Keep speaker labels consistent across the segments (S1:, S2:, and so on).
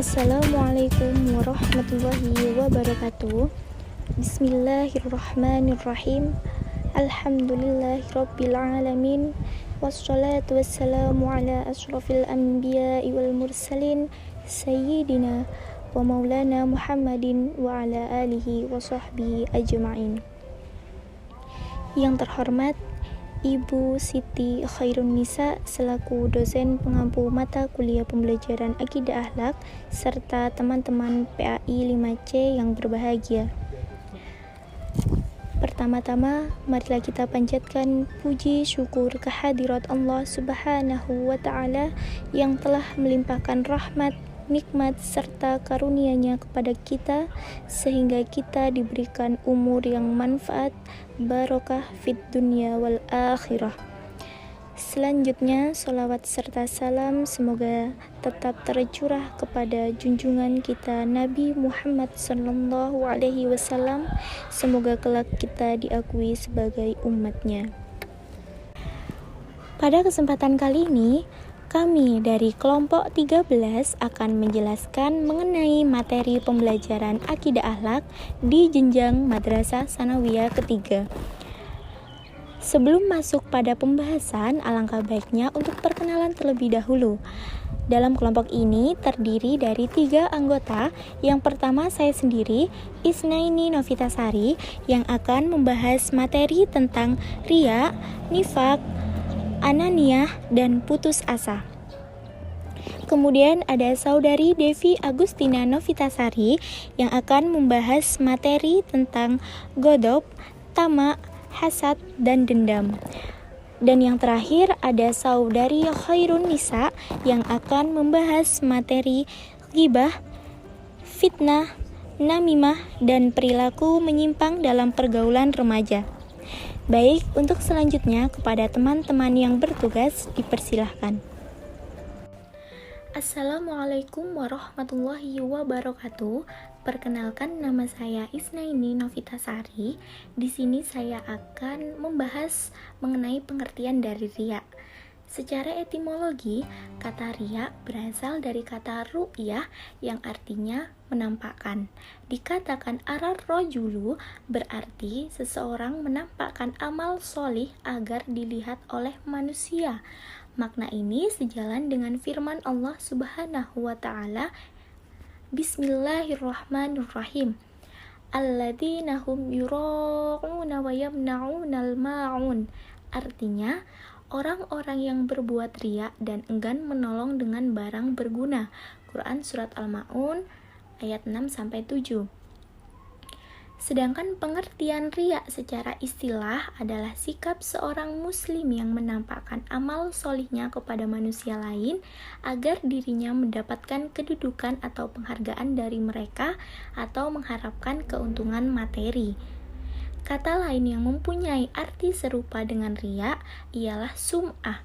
S1: Assalamualaikum warahmatullahi wabarakatuh. Bismillahirrahmanirrahim. Alhamdulillahirabbil alamin. Wassalatu wassalamu ala asyrafil anbiya'i wal mursalin sayyidina wa maulana Muhammadin wa ala alihi wa sahbihi ajma'in. Yang terhormat Ibu Siti Khairun Nisa selaku dosen pengampu mata kuliah pembelajaran Akidah Akhlak serta teman-teman PAI 5C yang berbahagia. Pertama-tama, marilah kita panjatkan puji syukur kehadirat Allah Subhanahu wa Ta'ala yang telah melimpahkan rahmat, nikmat serta karunia-Nya kepada kita sehingga kita diberikan umur yang manfaat, barokah fid dunya wal akhirah. Selanjutnya, sholawat serta salam semoga tetap tercurah kepada junjungan kita Nabi Muhammad SAW. Semoga kelak kita diakui sebagai umatnya. Pada kesempatan kali ini, kami dari kelompok 13 akan menjelaskan mengenai materi pembelajaran Akidah Akhlak di jenjang Madrasah Tsanawiyah ketiga. Sebelum masuk pada pembahasan, alangkah baiknya untuk perkenalan terlebih dahulu. Dalam kelompok ini terdiri dari 3 anggota. Yang pertama saya sendiri, Isnaini Novitasari, yang akan membahas materi tentang riya, nifak, ananiyah, dan putus asa. Kemudian ada saudari Devi Agustina Novitasari yang akan membahas materi tentang godob, tamak, hasad, dan dendam. Dan yang terakhir ada saudari Khairun Nisa yang akan membahas materi ghibah, fitnah, namimah, dan perilaku menyimpang dalam pergaulan remaja. Baik, untuk selanjutnya kepada teman-teman yang bertugas dipersilahkan. Assalamualaikum warahmatullahi wabarakatuh. Perkenalkan, nama saya Isnaini Novitasari. Di sini saya akan membahas mengenai pengertian dari riya. Secara etimologi, kata riya berasal dari kata ru'yah yang artinya menampakkan. Dikatakan arar rojulu berarti seseorang menampakkan amal solih agar dilihat oleh manusia. Makna ini sejalan dengan firman Allah Subhanahu wa Ta'ala, Bismillahirrahmanirrahim. Alladzina hum yura'una wa yamna'unal ma'un. Artinya, orang-orang yang berbuat riya dan enggan menolong dengan barang berguna. Quran Surat Al-Ma'un ayat 6-7. Sedangkan pengertian riya secara istilah adalah sikap seorang muslim yang menampakkan amal solihnya kepada manusia lain agar dirinya mendapatkan kedudukan atau penghargaan dari mereka atau mengharapkan keuntungan materi. Kata lain yang mempunyai arti serupa dengan riya ialah sum'ah.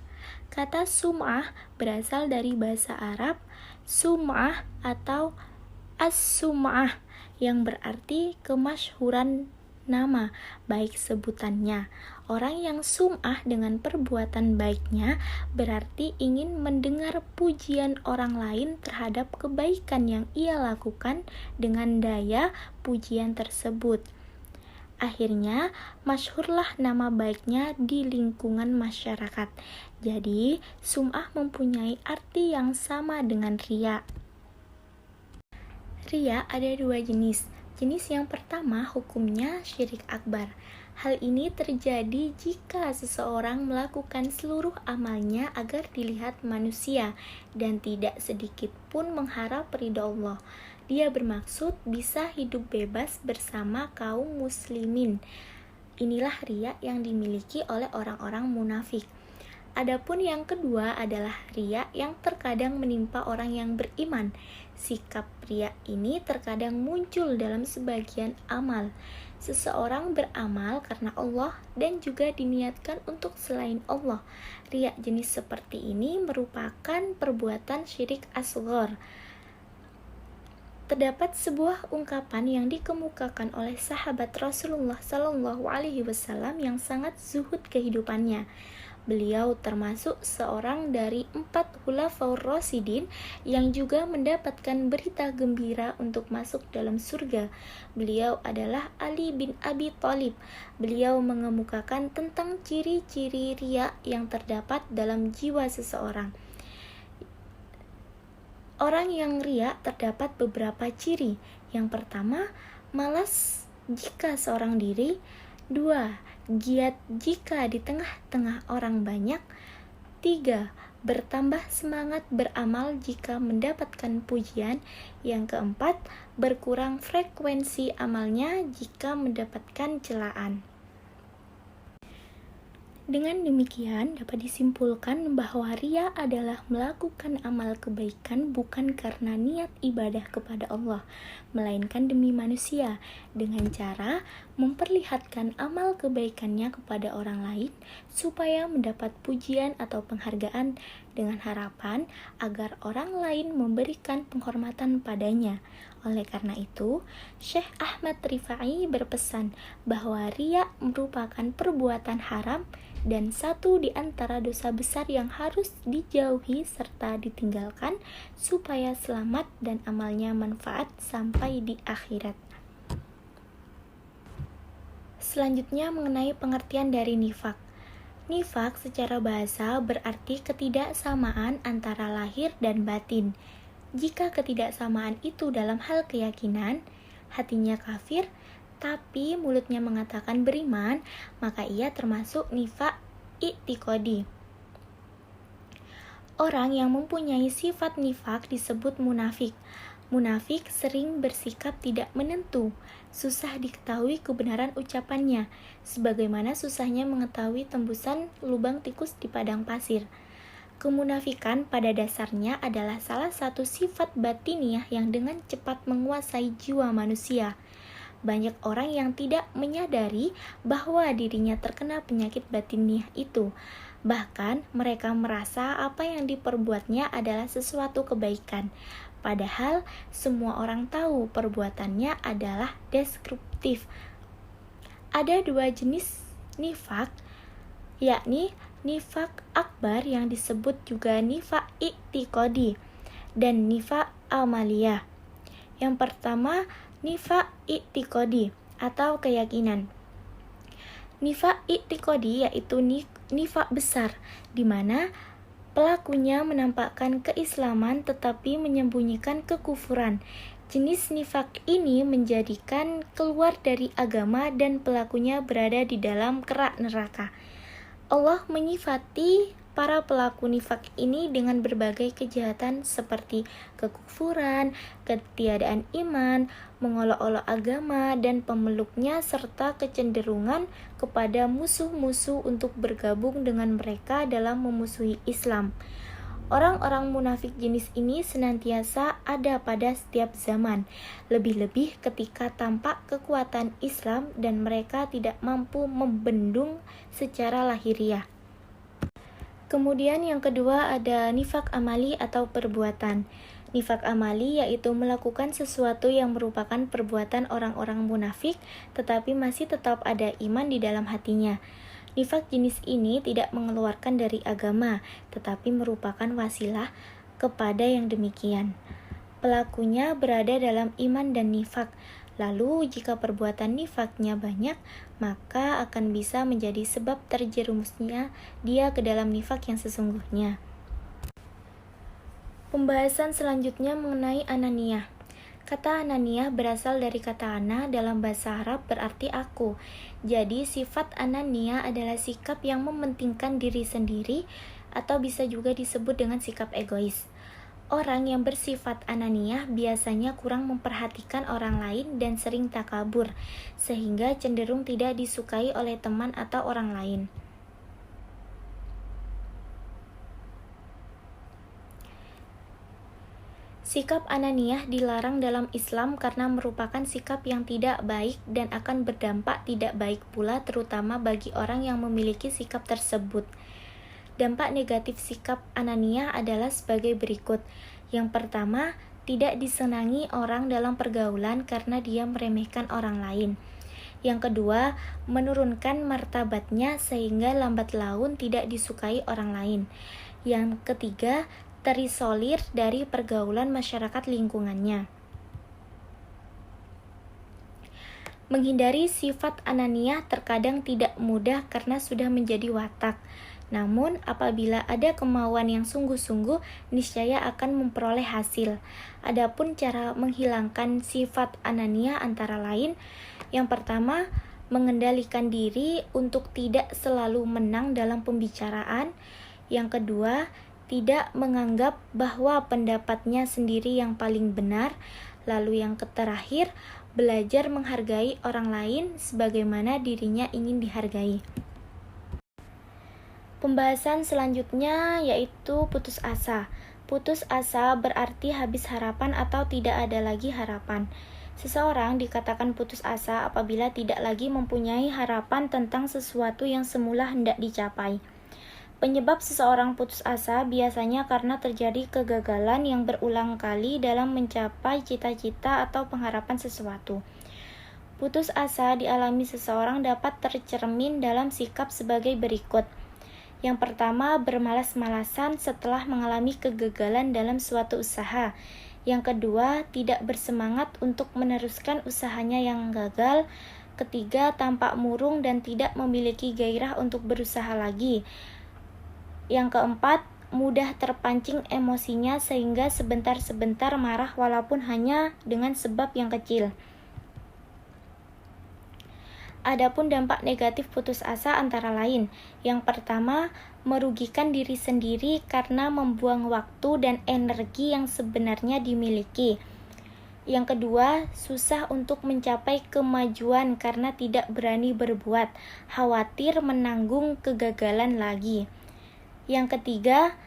S1: Kata sum'ah berasal dari bahasa Arab sum'ah atau as-sum'ah yang berarti kemasyhuran nama, baik sebutannya. Orang yang sum'ah dengan perbuatan baiknya berarti ingin mendengar pujian orang lain terhadap kebaikan yang ia lakukan dengan daya pujian tersebut. Akhirnya, masyhurlah nama baiknya di lingkungan masyarakat. Jadi, sum'ah mempunyai arti yang sama dengan riya. Riya ada 2 jenis. Jenis yang pertama hukumnya syirik akbar. Hal ini terjadi jika seseorang melakukan seluruh amalnya agar dilihat manusia dan tidak sedikit pun mengharap ridha Allah. Dia bermaksud bisa hidup bebas bersama kaum muslimin. Inilah riya yang dimiliki oleh orang-orang munafik. Adapun yang kedua adalah riya yang terkadang menimpa orang yang beriman. Sikap riya ini terkadang muncul dalam sebagian amal. Seseorang beramal karena Allah dan juga diniatkan untuk selain Allah. Riya jenis seperti ini merupakan perbuatan syirik asghar. Terdapat sebuah ungkapan yang dikemukakan oleh sahabat Rasulullah SAW yang sangat zuhud kehidupannya. Beliau termasuk seorang dari 4 Khulafaur Rasyidin yang juga mendapatkan berita gembira untuk masuk dalam surga. Beliau adalah Ali bin Abi Thalib. Beliau mengemukakan tentang ciri-ciri riya yang terdapat dalam jiwa seseorang. Orang yang riya terdapat beberapa ciri. Yang pertama, malas jika seorang diri. 2. Giat jika di tengah-tengah orang banyak. 3. Bertambah semangat beramal jika mendapatkan pujian. Yang keempat, berkurang frekuensi amalnya jika mendapatkan celaan. Dengan demikian, dapat disimpulkan bahwa riya adalah melakukan amal kebaikan bukan karena niat ibadah kepada Allah, melainkan demi manusia, dengan cara memperlihatkan amal kebaikannya kepada orang lain supaya mendapat pujian atau penghargaan, dengan harapan agar orang lain memberikan penghormatan padanya. Oleh karena itu, Syekh Ahmad Rifai berpesan bahwa riya merupakan perbuatan haram dan satu di antara dosa besar yang harus dijauhi serta ditinggalkan supaya selamat dan amalnya manfaat sampai di akhirat. Selanjutnya mengenai pengertian dari nifak. Nifak secara bahasa berarti ketidaksamaan antara lahir dan batin. Jika ketidaksamaan itu dalam hal keyakinan, hatinya kafir, tapi mulutnya mengatakan beriman, maka ia termasuk nifak i'tiqadi. Orang yang mempunyai sifat nifak disebut munafik. Munafik sering bersikap tidak menentu, susah diketahui kebenaran ucapannya, sebagaimana susahnya mengetahui tembusan lubang tikus di padang pasir. Kemunafikan pada dasarnya adalah salah satu sifat batiniah yang dengan cepat menguasai jiwa manusia. Banyak orang yang tidak menyadari bahwa dirinya terkena penyakit batiniah itu. Bahkan mereka merasa apa yang diperbuatnya adalah sesuatu kebaikan. Padahal semua orang tahu perbuatannya adalah destruktif. Ada 2 jenis nifak, yakni nifak akbar yang disebut juga nifak i'tiqadi dan nifak amaliyah. Yang pertama, nifak i'tiqadi atau keyakinan. Nifak i'tiqadi yaitu nifak besar, di mana pelakunya menampakkan keislaman tetapi menyembunyikan kekufuran. Jenis nifak ini menjadikan keluar dari agama dan pelakunya berada di dalam kerak neraka. Allah menyifati para pelaku nifak ini dengan berbagai kejahatan seperti kekufuran, ketiadaan iman, mengolok-olok agama dan pemeluknya, serta kecenderungan kepada musuh-musuh untuk bergabung dengan mereka dalam memusuhi Islam. Orang-orang munafik jenis ini senantiasa ada pada setiap zaman, lebih-lebih ketika tampak kekuatan Islam dan mereka tidak mampu membendung secara lahiriah. Kemudian yang kedua ada nifak amali atau perbuatan. Nifak amali yaitu melakukan sesuatu yang merupakan perbuatan orang-orang munafik tetapi masih tetap ada iman di dalam hatinya. Nifak jenis ini tidak mengeluarkan dari agama, tetapi merupakan wasilah kepada yang demikian. Pelakunya berada dalam iman dan nifak. Lalu jika perbuatan nifaknya banyak, maka akan bisa menjadi sebab terjerumusnya dia ke dalam nifak yang sesungguhnya. Pembahasan selanjutnya mengenai ananiyah. Kata ananiyah berasal dari kata ana dalam bahasa Arab berarti aku. Jadi sifat ananiyah adalah sikap yang mementingkan diri sendiri atau bisa juga disebut dengan sikap egois. Orang yang bersifat ananiyah biasanya kurang memperhatikan orang lain dan sering takabur, sehingga cenderung tidak disukai oleh teman atau orang lain. Sikap ananiyah dilarang dalam Islam karena merupakan sikap yang tidak baik dan akan berdampak tidak baik pula, terutama bagi orang yang memiliki sikap tersebut. Dampak negatif sikap ananiyah adalah sebagai berikut. Yang pertama, tidak disenangi orang dalam pergaulan karena dia meremehkan orang lain. Yang kedua, menurunkan martabatnya sehingga lambat laun tidak disukai orang lain. Yang ketiga, terisolir dari pergaulan masyarakat lingkungannya. Menghindari sifat ananiah terkadang tidak mudah karena sudah menjadi watak. Namun, apabila ada kemauan yang sungguh-sungguh, niscaya akan memperoleh hasil. Adapun cara menghilangkan sifat ananiah antara lain, yang pertama, mengendalikan diri untuk tidak selalu menang dalam pembicaraan. Yang kedua, tidak menganggap bahwa pendapatnya sendiri yang paling benar. Lalu yang terakhir, belajar menghargai orang lain sebagaimana dirinya ingin dihargai. Pembahasan selanjutnya yaitu putus asa. Putus asa berarti habis harapan atau tidak ada lagi harapan. Seseorang dikatakan putus asa apabila tidak lagi mempunyai harapan tentang sesuatu yang semula hendak dicapai. Penyebab seseorang putus asa biasanya karena terjadi kegagalan yang berulang kali dalam mencapai cita-cita atau pengharapan sesuatu. Putus asa dialami seseorang dapat tercermin dalam sikap sebagai berikut. Yang pertama, bermalas-malasan setelah mengalami kegagalan dalam suatu usaha. Yang kedua, tidak bersemangat untuk meneruskan usahanya yang gagal. Ketiga, tampak murung dan tidak memiliki gairah untuk berusaha lagi. Yang keempat, mudah terpancing emosinya sehingga sebentar-sebentar marah walaupun hanya dengan sebab yang kecil. Adapun dampak negatif putus asa antara lain. Yang pertama, merugikan diri sendiri karena membuang waktu dan energi yang sebenarnya dimiliki. Yang kedua, susah untuk mencapai kemajuan karena tidak berani berbuat, khawatir menanggung kegagalan lagi. Yang ketiga,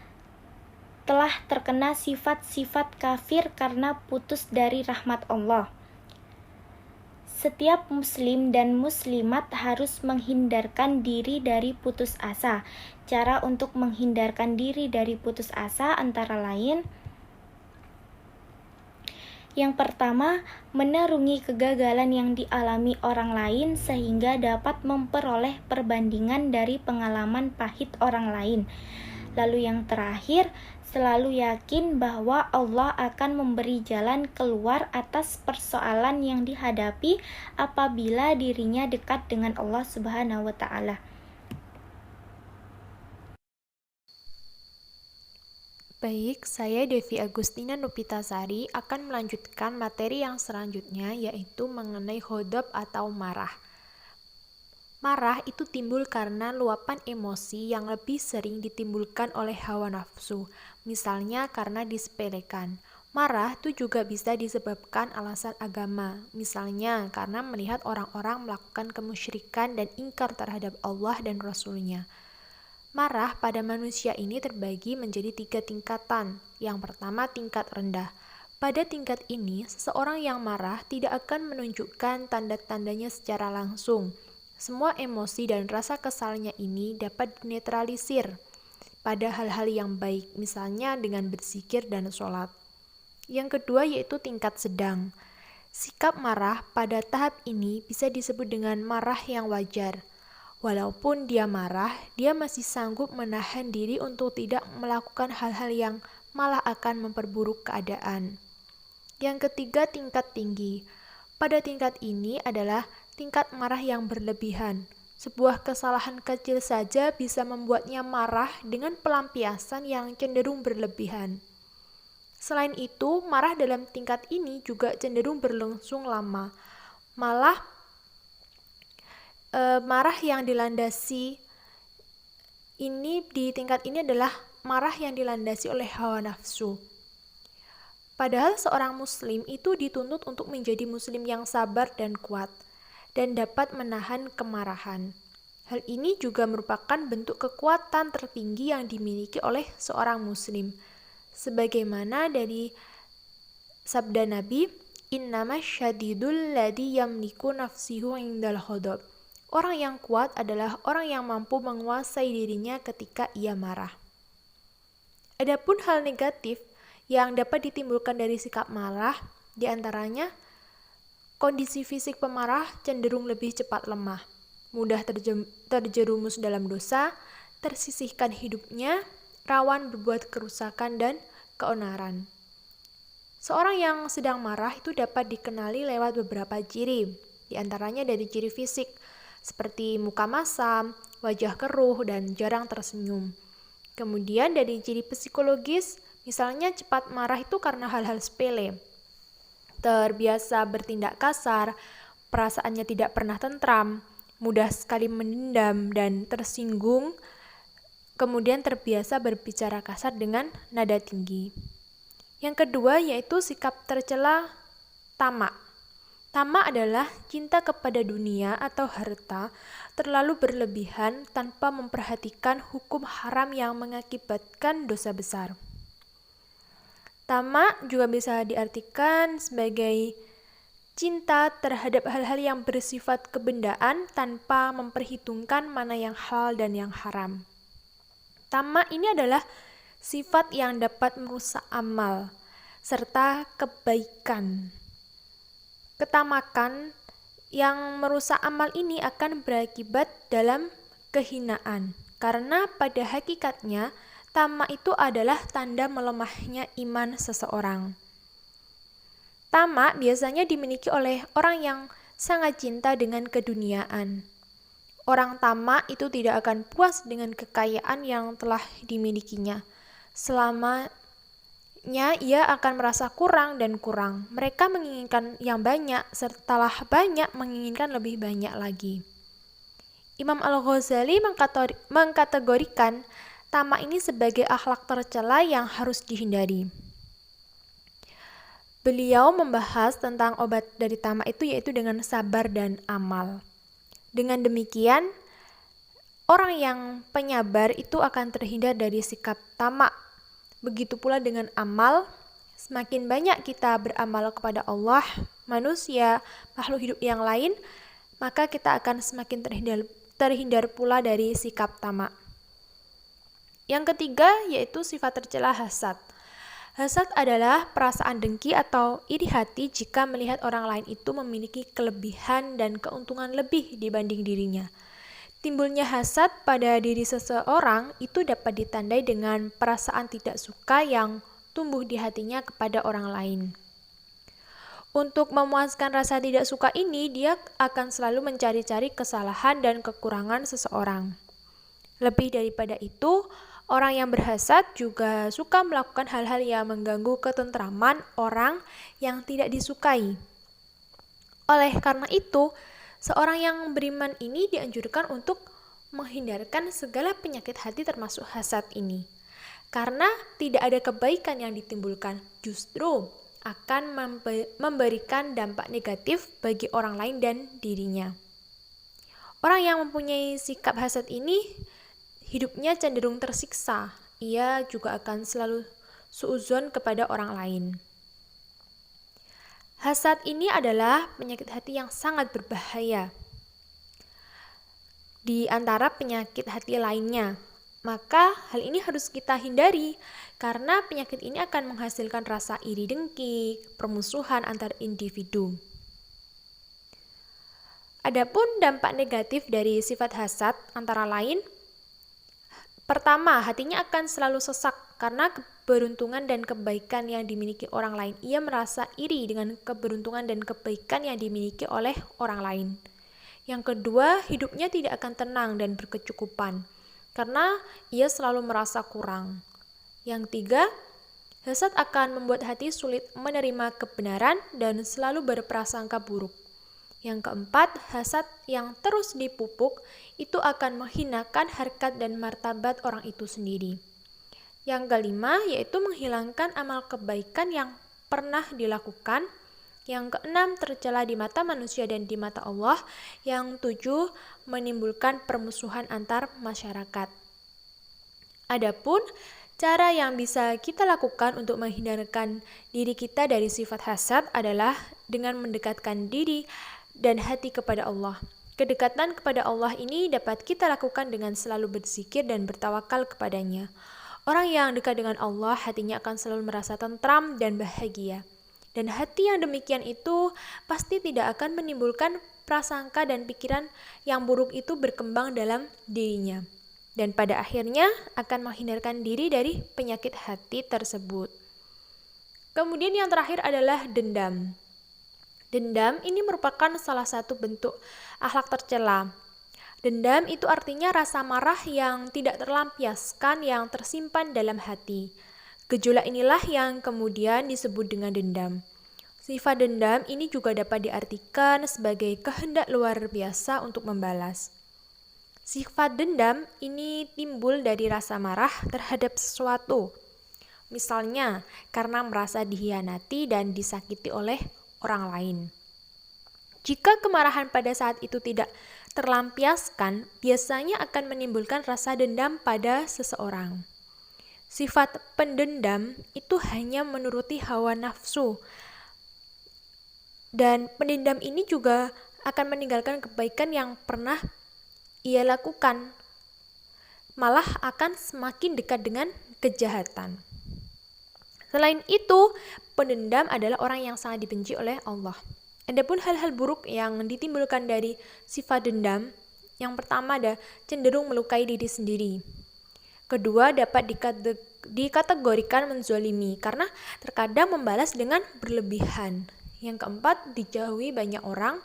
S1: telah terkena sifat-sifat kafir karena putus dari rahmat Allah. Setiap muslim dan muslimat harus menghindarkan diri dari putus asa. Cara untuk menghindarkan diri dari putus asa antara lain: yang pertama, menerungi kegagalan yang dialami orang lain sehingga dapat memperoleh perbandingan dari pengalaman pahit orang lain. Lalu yang terakhir, selalu yakin bahwa Allah akan memberi jalan keluar atas persoalan yang dihadapi apabila dirinya dekat dengan Allah Subhanahu wa Ta'ala.
S2: Baik, saya Devi Agustina Nupitasari akan melanjutkan materi yang selanjutnya, yaitu mengenai ghadab atau marah. Marah itu timbul karena luapan emosi yang lebih sering ditimbulkan oleh hawa nafsu, misalnya karena disepelekan. Marah itu juga bisa disebabkan alasan agama, misalnya karena melihat orang-orang melakukan kemusyrikan dan ingkar terhadap Allah dan Rasul-Nya. Marah pada manusia ini terbagi menjadi 3 tingkatan. Yang pertama, tingkat rendah. Pada tingkat ini, seseorang yang marah tidak akan menunjukkan tanda-tandanya secara langsung. Semua emosi dan rasa kesalnya ini dapat dinetralisir pada hal-hal yang baik, misalnya dengan berzikir dan sholat. Yang kedua yaitu tingkat sedang. Sikap marah pada tahap ini bisa disebut dengan marah yang wajar. Walaupun dia marah, dia masih sanggup menahan diri untuk tidak melakukan hal-hal yang malah akan memperburuk keadaan. Yang ketiga, tingkat tinggi. Pada tingkat ini adalah tingkat marah yang berlebihan. Sebuah kesalahan kecil saja bisa membuatnya marah dengan pelampiasan yang cenderung berlebihan. Selain itu, marah dalam tingkat ini juga cenderung berlangsung lama. Malah marah yang dilandasi ini di tingkat ini adalah marah yang dilandasi oleh hawa nafsu. Padahal seorang muslim itu dituntut untuk menjadi muslim yang sabar dan kuat dan dapat menahan kemarahan. Hal ini juga merupakan bentuk kekuatan tertinggi yang dimiliki oleh seorang muslim. Sebagaimana dari sabda Nabi, "Innama syadidul ladzi yamliku nafsihu indal ghadab." Orang yang kuat adalah orang yang mampu menguasai dirinya ketika ia marah. Adapun hal negatif yang dapat ditimbulkan dari sikap marah, diantaranya Kondisi fisik pemarah cenderung lebih cepat lemah, mudah terjerumus dalam dosa, tersisihkan hidupnya, rawan berbuat kerusakan dan keonaran. Seorang yang sedang marah itu dapat dikenali lewat beberapa ciri, di antaranya dari ciri fisik, seperti muka masam, wajah keruh, dan jarang tersenyum. Kemudian dari ciri psikologis, misalnya cepat marah itu karena hal-hal sepele, terbiasa bertindak kasar, perasaannya tidak pernah tentram, mudah sekali mendendam dan tersinggung, kemudian terbiasa berbicara kasar dengan nada tinggi. Yang kedua yaitu sikap tercela tamak. Tamak adalah cinta kepada dunia atau harta terlalu berlebihan tanpa memperhatikan hukum haram yang mengakibatkan dosa besar. Tamak juga bisa diartikan sebagai cinta terhadap hal-hal yang bersifat kebendaan tanpa memperhitungkan mana yang halal dan yang haram. Tamak ini adalah sifat yang dapat merusak amal serta kebaikan. Ketamakan yang merusak amal ini akan berakibat dalam kehinaan, karena pada hakikatnya tamak itu adalah tanda melemahnya iman seseorang. Tamak biasanya dimiliki oleh orang yang sangat cinta dengan keduniaan. Orang tamak itu tidak akan puas dengan kekayaan yang telah dimilikinya. Selamanya ia akan merasa kurang dan kurang. Mereka menginginkan yang banyak, setelah banyak menginginkan lebih banyak lagi. Imam Al-Ghazali mengkategorikan tamak ini sebagai akhlak tercela yang harus dihindari. Beliau membahas tentang obat dari tamak itu yaitu dengan sabar dan amal. Dengan demikian, orang yang penyabar itu akan terhindar dari sikap tamak. Begitu pula dengan amal, semakin banyak kita beramal kepada Allah, manusia, makhluk hidup yang lain, maka kita akan semakin terhindar pula dari sikap tamak. Yang ketiga yaitu sifat tercela hasad. Hasad adalah perasaan dengki atau iri hati jika melihat orang lain itu memiliki kelebihan dan keuntungan lebih dibanding dirinya. Timbulnya hasad pada diri seseorang itu dapat ditandai dengan perasaan tidak suka yang tumbuh di hatinya kepada orang lain. Untuk memuaskan rasa tidak suka ini, dia akan selalu mencari-cari kesalahan dan kekurangan seseorang. Lebih daripada itu, orang yang berhasad juga suka melakukan hal-hal yang mengganggu ketentraman orang yang tidak disukai. Oleh karena itu, seorang yang beriman ini dianjurkan untuk menghindarkan segala penyakit hati termasuk hasad ini. Karena tidak ada kebaikan yang ditimbulkan, justru akan memberikan dampak negatif bagi orang lain dan dirinya. Orang yang mempunyai sikap hasad ini, hidupnya cenderung tersiksa. Ia juga akan selalu suudzon kepada orang lain. Hasad ini adalah penyakit hati yang sangat berbahaya di antara penyakit hati lainnya. Maka hal ini harus kita hindari karena penyakit ini akan menghasilkan rasa iri dengki, permusuhan antar individu. Adapun dampak negatif dari sifat hasad antara lain, pertama, hatinya akan selalu sesak karena keberuntungan dan kebaikan yang dimiliki orang lain. Ia merasa iri dengan keberuntungan dan kebaikan yang dimiliki oleh orang lain. Yang kedua, hidupnya tidak akan tenang dan berkecukupan karena ia selalu merasa kurang. Yang tiga, hasad akan membuat hati sulit menerima kebenaran dan selalu berprasangka buruk. Yang keempat, hasad yang terus dipupuk itu akan menghinakan harkat dan martabat orang itu sendiri. Yang kelima, yaitu menghilangkan amal kebaikan yang pernah dilakukan. Yang keenam, tercela di mata manusia dan di mata Allah. Yang tujuh, menimbulkan permusuhan antar masyarakat. Adapun cara yang bisa kita lakukan untuk menghindarkan diri kita dari sifat hasad adalah dengan mendekatkan diri dan hati kepada Allah. Kedekatan kepada Allah ini dapat kita lakukan dengan selalu berzikir dan bertawakal kepadanya. Orang yang dekat dengan Allah, hatinya akan selalu merasa tentram dan bahagia. Dan hati yang demikian itu pasti tidak akan menimbulkan prasangka dan pikiran yang buruk itu berkembang dalam dirinya. Dan pada akhirnya akan menghindarkan diri dari penyakit hati tersebut. Kemudian yang terakhir adalah dendam. Dendam ini merupakan salah satu bentuk akhlak tercela. Dendam itu artinya rasa marah yang tidak terlampiaskan yang tersimpan dalam hati. Gejolak inilah yang kemudian disebut dengan dendam. Sifat dendam ini juga dapat diartikan sebagai kehendak luar biasa untuk membalas. Sifat dendam ini timbul dari rasa marah terhadap sesuatu. Misalnya, karena merasa dikhianati dan disakiti oleh orang lain. Jika kemarahan pada saat itu tidak terlampiaskan, biasanya akan menimbulkan rasa dendam pada seseorang. Sifat pendendam itu hanya menuruti hawa nafsu. Dan pendendam ini juga akan meninggalkan kebaikan yang pernah ia lakukan. Malah akan semakin dekat dengan kejahatan. Selain itu, pendendam adalah orang yang sangat dibenci oleh Allah. Adapun hal-hal buruk yang ditimbulkan dari sifat dendam, yang pertama ada cenderung melukai diri sendiri. Kedua, dapat dikategorikan menzolimi karena terkadang membalas dengan berlebihan. Yang keempat, dijauhi banyak orang.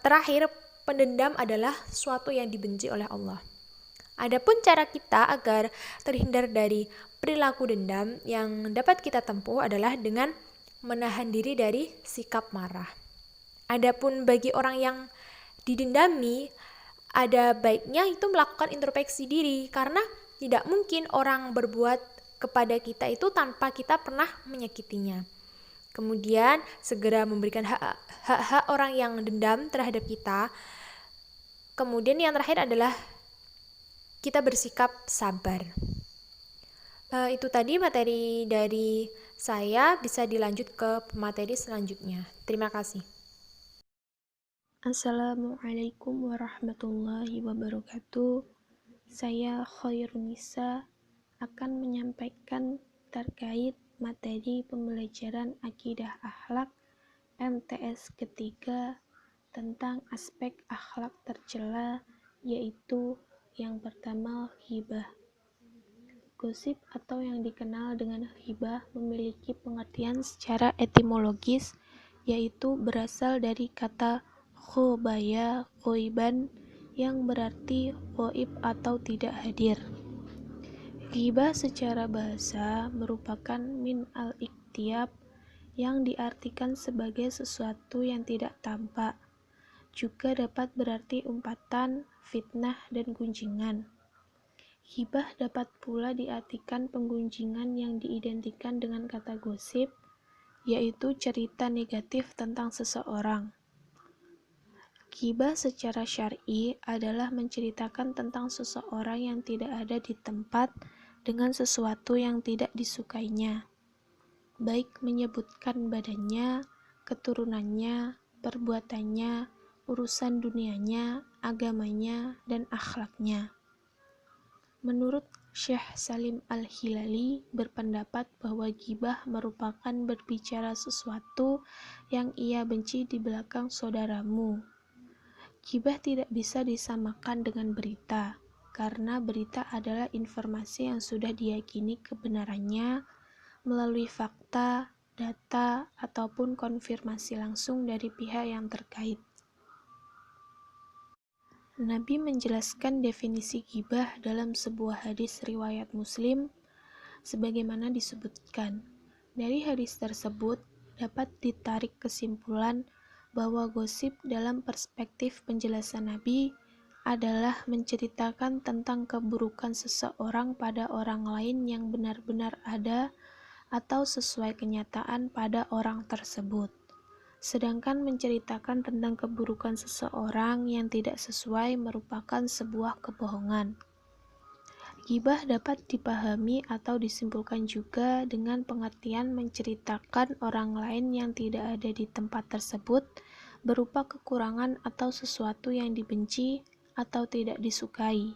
S2: Terakhir, pendendam adalah suatu yang dibenci oleh Allah. Adapun cara kita agar terhindar dari perilaku dendam yang dapat kita tempuh adalah dengan menahan diri dari sikap marah. Adapun bagi orang yang didendami, ada baiknya itu melakukan introspeksi diri karena tidak mungkin orang berbuat kepada kita itu tanpa kita pernah menyakitinya. Kemudian segera memberikan hak-hak orang yang dendam terhadap kita. Kemudian yang terakhir adalah kita bersikap sabar. Itu tadi materi dari saya, bisa dilanjut ke materi selanjutnya. Terima kasih.
S1: Assalamualaikum warahmatullahi wabarakatuh. Saya Khairunisa akan menyampaikan terkait materi pembelajaran akidah akhlak MTS ketiga tentang aspek akhlak tercela, yaitu yang pertama ghibah. Gosip atau yang dikenal dengan ghibah memiliki pengertian secara etimologis, yaitu berasal dari kata khobaya ghoiban yang berarti ghaib atau tidak hadir. Ghibah secara bahasa merupakan min al-iktiyab yang diartikan sebagai sesuatu yang tidak tampak. Juga dapat berarti umpatan, fitnah, dan gunjingan. Ghibah dapat pula diartikan penggunjingan yang diidentikan dengan kata gosip, yaitu cerita negatif tentang seseorang. Ghibah secara syar'i adalah menceritakan tentang seseorang yang tidak ada di tempat dengan sesuatu yang tidak disukainya, baik menyebutkan badannya, keturunannya, perbuatannya, urusan dunianya, agamanya, dan akhlaknya. Menurut Syekh Salim Al-Hilali berpendapat bahwa ghibah merupakan berbicara sesuatu yang ia benci di belakang saudaramu. Ghibah tidak bisa disamakan dengan berita, karena berita adalah informasi yang sudah diyakini kebenarannya melalui fakta, data, ataupun konfirmasi langsung dari pihak yang terkait. Nabi menjelaskan definisi ghibah dalam sebuah hadis riwayat Muslim, sebagaimana disebutkan. Dari hadis tersebut dapat ditarik kesimpulan bahwa gosip dalam perspektif penjelasan Nabi adalah menceritakan tentang keburukan seseorang pada orang lain yang benar-benar ada atau sesuai kenyataan pada orang tersebut. Sedangkan menceritakan tentang keburukan seseorang yang tidak sesuai merupakan sebuah kebohongan. Ghibah dapat dipahami atau disimpulkan juga dengan pengertian menceritakan orang lain yang tidak ada di tempat tersebut berupa kekurangan atau sesuatu yang dibenci atau tidak disukai.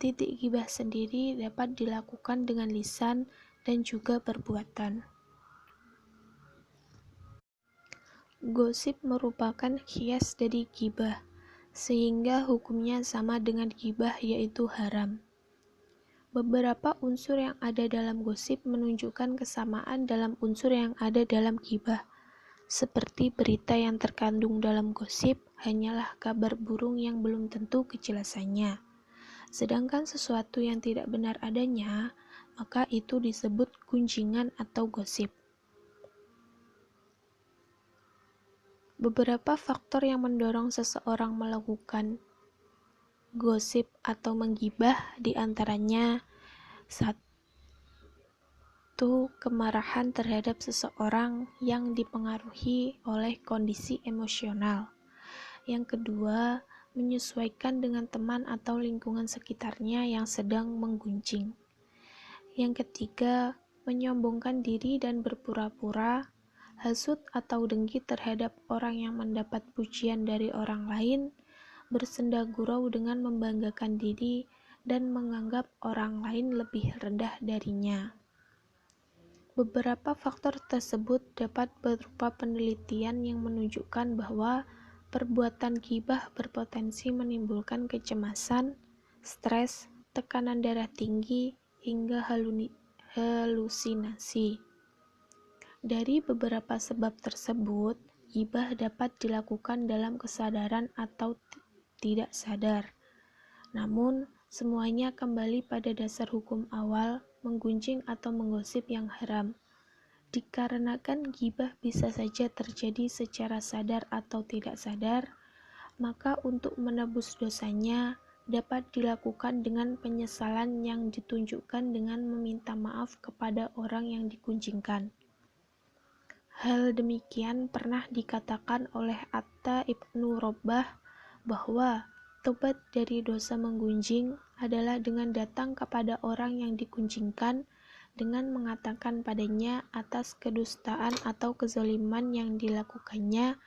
S1: Titik ghibah sendiri dapat dilakukan dengan lisan
S3: dan juga perbuatan. Gosip merupakan kias dari ghibah, sehingga hukumnya sama dengan ghibah, yaitu haram. Beberapa unsur yang ada dalam gosip menunjukkan kesamaan dalam unsur yang ada dalam ghibah. Seperti berita yang terkandung dalam gosip hanyalah kabar burung yang belum tentu kejelasannya. Sedangkan sesuatu yang tidak benar adanya, maka itu disebut gunjingan atau gosip. Beberapa faktor yang mendorong seseorang melakukan gosip atau menggibah diantaranya: 1. Kemarahan terhadap seseorang yang dipengaruhi oleh kondisi emosional. Yang kedua, menyesuaikan dengan teman atau lingkungan sekitarnya yang sedang menggunjing. Yang ketiga, menyombongkan diri dan berpura-pura, hasut atau dengki terhadap orang yang mendapat pujian dari orang lain, bersenda gurau dengan membanggakan diri dan menganggap orang lain lebih rendah darinya. Beberapa faktor tersebut dapat berupa penelitian yang menunjukkan bahwa perbuatan ghibah berpotensi menimbulkan kecemasan, stres, tekanan darah tinggi, hingga halusinasi. Dari beberapa sebab tersebut, ghibah dapat dilakukan dalam kesadaran atau tidak sadar. Namun, semuanya kembali pada dasar hukum awal, menggunjing atau menggosip yang haram. Dikarenakan ghibah bisa saja terjadi secara sadar atau tidak sadar, maka untuk menebus dosanya dapat dilakukan dengan penyesalan yang ditunjukkan dengan meminta maaf kepada orang yang digunjingkan. Hal demikian pernah dikatakan oleh Atta Ibnu Rabbah bahwa tobat dari dosa menggunjing adalah dengan datang kepada orang yang digunjingkan dengan mengatakan padanya atas kedustaan atau kezaliman yang dilakukannya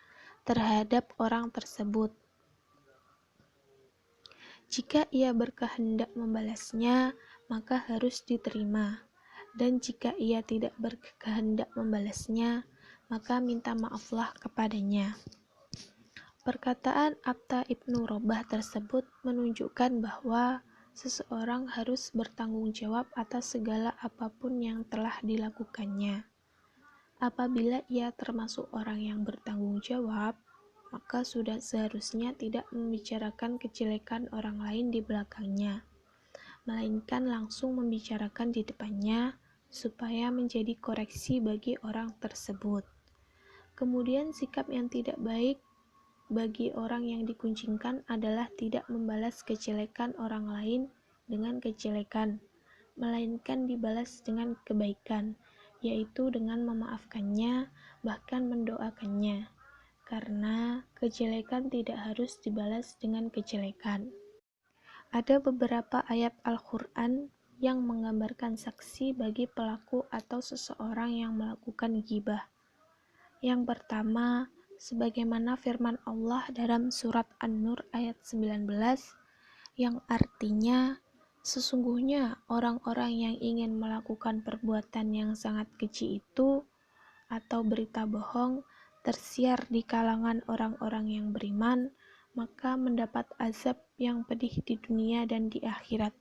S3: terhadap orang tersebut. Jika ia berkehendak membalasnya, maka harus diterima. Dan jika ia tidak berkehendak membalasnya, maka minta maaflah kepadanya. Perkataan Atta Ibnu Rabbah tersebut menunjukkan bahwa seseorang harus bertanggung jawab atas segala apapun yang telah dilakukannya. Apabila ia termasuk orang yang bertanggung jawab, maka sudah seharusnya tidak membicarakan kejelekan orang lain di belakangnya, melainkan langsung membicarakan di depannya, supaya menjadi koreksi bagi orang tersebut. Kemudian sikap yang tidak baik bagi orang yang digunjingkan adalah tidak membalas kejelekan orang lain dengan kejelekan, melainkan dibalas dengan kebaikan, yaitu dengan memaafkannya, bahkan mendoakannya, karena kejelekan tidak harus dibalas dengan kejelekan. Ada beberapa ayat Al-Quran yang menggambarkan saksi bagi pelaku atau seseorang yang melakukan ghibah. Yang pertama, sebagaimana firman Allah dalam surat An-Nur ayat 19, yang artinya, sesungguhnya orang-orang yang ingin melakukan perbuatan yang sangat keji itu, atau berita bohong, tersiar di kalangan orang-orang yang beriman, maka mendapat azab yang pedih di dunia dan di akhirat.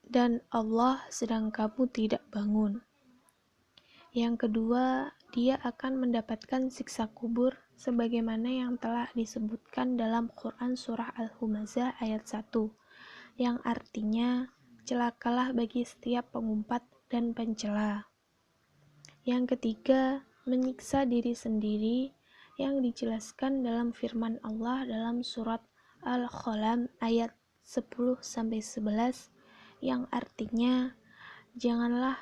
S3: Dan Allah sedang kamu tidak bangun. Yang kedua, dia akan mendapatkan siksa kubur sebagaimana yang telah disebutkan dalam Quran surah Al-Humazah ayat 1, yang artinya, celakalah bagi setiap pengumpat dan pencela. Yang ketiga, menyiksa diri sendiri yang dijelaskan dalam firman Allah dalam surat Al-Qalam ayat 10-11, yang artinya, janganlah